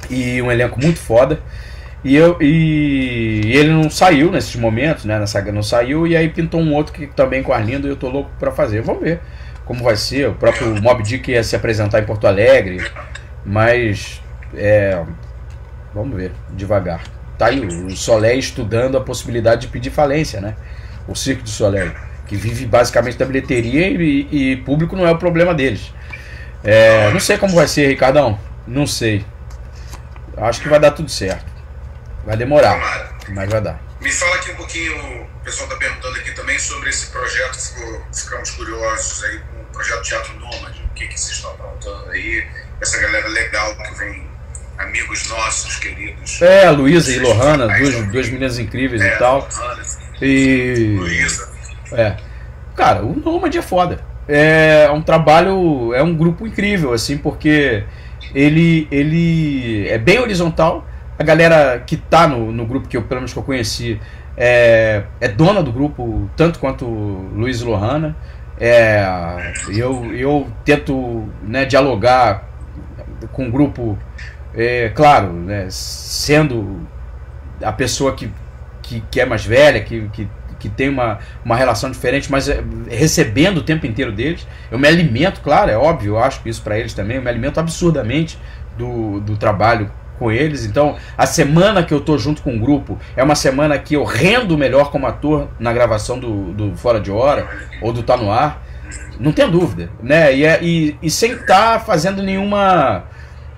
e um elenco muito foda. E ele não saiu nesses momentos, né? Na saga não saiu, e aí pintou um outro que também com o Arlindo, e eu tô louco pra fazer. Vamos ver como vai ser. O próprio Moby Dick ia se apresentar em Porto Alegre, mas vamos ver, devagar. Tá aí o Soleil estudando a possibilidade de pedir falência, né? O Circo do Soleil, que vive basicamente da bilheteria, e público não é o problema deles. Não sei como vai ser, Ricardão, não sei. Acho que vai dar tudo certo. Vai demorar, mas vai dar. Me fala aqui um pouquinho, o pessoal está perguntando aqui também sobre esse projeto, ficamos curiosos aí com o projeto Teatro Nômade, o que vocês estão aprontando aí, essa galera legal que vem, amigos nossos, queridos. A Luísa e Lohana, duas meninas incríveis e tal. Luísa. Cara, o Nômade é foda. É um trabalho, é um grupo incrível, assim, porque ele é bem horizontal. A galera que tá no grupo, pelo menos que eu conheci, é dona do grupo, tanto quanto Luiz e Lohana. Eu tento, né, dialogar com o grupo, claro, né, sendo a pessoa que é mais velha, que tem uma relação diferente, mas recebendo o tempo inteiro deles. Eu me alimento, claro, é óbvio, eu acho que isso para eles também, eu me alimento absurdamente do trabalho com eles. Então, a semana que eu tô junto com o grupo é uma semana que eu rendo melhor como ator na gravação do Fora de Hora ou do Tá No Ar, não tem dúvida, né? E sem estar fazendo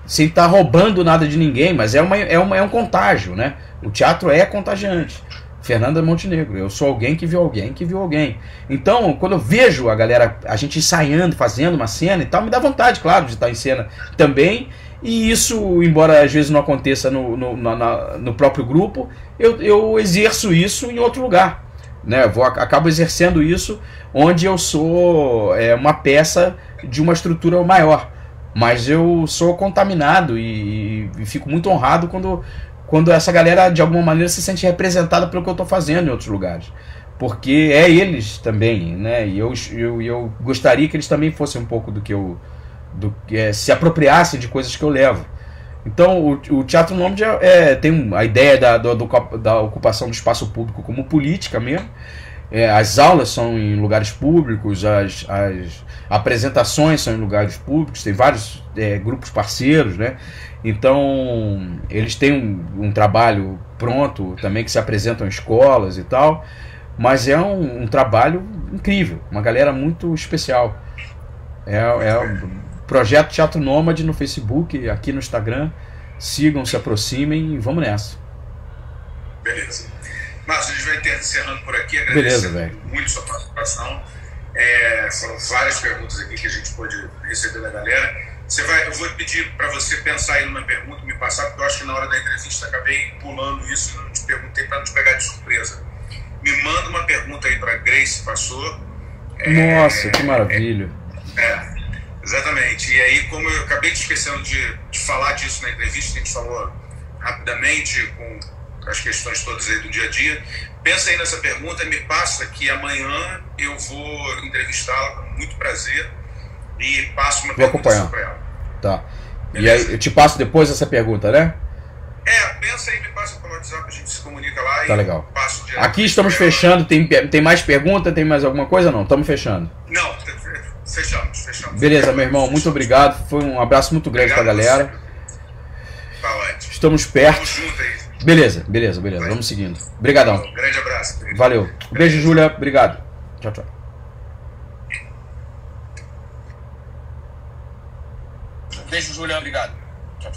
sem estar roubando nada de ninguém, mas é um contágio, né? O teatro é contagiante. Fernanda Montenegro, eu sou alguém que viu alguém que viu alguém. Então, quando eu vejo a gente ensaiando, fazendo uma cena e tal, me dá vontade, claro, de estar em cena também. E isso, embora às vezes não aconteça no próprio grupo, eu exerço isso em outro lugar, né? Acabo exercendo isso onde eu sou uma peça de uma estrutura maior. Mas eu sou contaminado e fico muito honrado quando essa galera de alguma maneira se sente representada pelo que eu estou fazendo em outros lugares. Porque é eles também, né? E eu gostaria que eles também fossem um pouco do que se apropriassem de coisas que eu levo. Então o Teatro Nômade tem a ideia da ocupação do espaço público como política mesmo. As aulas são em lugares públicos, as apresentações são em lugares públicos, tem vários grupos parceiros, né? Então eles têm um trabalho pronto também, que se apresentam em escolas e tal, mas é um trabalho incrível, uma galera muito especial. Projeto Teatro Nômade no Facebook, aqui no Instagram. Sigam, se aproximem e vamos nessa. Beleza. Márcio, a gente vai encerrando por aqui. Beleza, velho. Muito sua participação. Foram várias perguntas aqui que a gente pôde receber da galera. Eu vou pedir para você pensar aí numa pergunta, me passar, porque eu acho que na hora da entrevista acabei pulando isso e não te perguntei para não te pegar de surpresa. Me manda uma pergunta aí para Grace Passou. Nossa, que maravilha. Exatamente. E aí, como eu acabei esquecendo de falar disso na entrevista, que a gente falou rapidamente com as questões todas aí do dia a dia, pensa aí nessa pergunta, me passa que amanhã eu vou entrevistá-la com muito prazer e passo uma pergunta para ela. Tá. Beleza? E aí eu te passo depois essa pergunta, né? Pensa aí, me passa pelo WhatsApp, a gente se comunica lá tá e legal. passo direto. Aqui estamos fechando, tem mais pergunta, tem mais alguma coisa? Não, estamos fechando. Não, fechamos. Beleza, meu irmão, muito obrigado. Foi um abraço muito grande pra galera. Tá ótimo. Estamos perto. Vamos junto aí. Beleza. Vamos seguindo. Obrigadão. Um grande abraço. Valeu. Beijo, Júlia. Obrigado. Tchau. Beijo, Júlia. Obrigado. Tchau.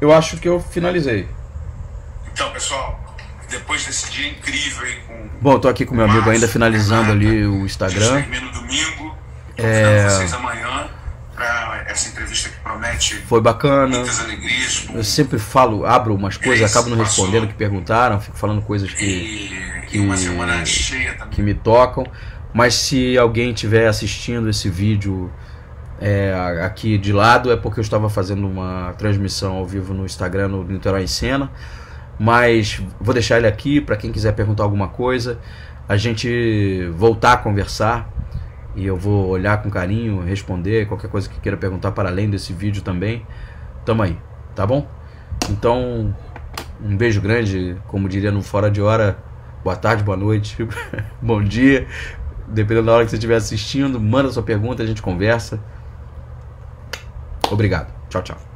Eu acho que eu finalizei. Então, pessoal, depois desse dia incrível aí com... Bom, tô aqui com meu amigo ainda finalizando ali o Instagram. Termina no domingo. Convidando vocês amanhã para essa entrevista que promete foi bacana. Muitas alegrias. Eu sempre abro umas coisas, acabo não respondendo que perguntaram, fico falando coisas que uma semana cheia também. Que me tocam. Mas se alguém estiver assistindo esse vídeo aqui de lado, é porque eu estava fazendo uma transmissão ao vivo no Instagram, no Niterói em Cena. Mas vou deixar ele aqui para quem quiser perguntar alguma coisa, a gente voltar a conversar e eu vou olhar com carinho, responder qualquer coisa que queira perguntar para além desse vídeo também. Tamo aí, tá bom? Então, um beijo grande, como diria no Fora de Hora, boa tarde, boa noite, bom dia, dependendo da hora que você estiver assistindo, manda sua pergunta, a gente conversa. Obrigado, tchau.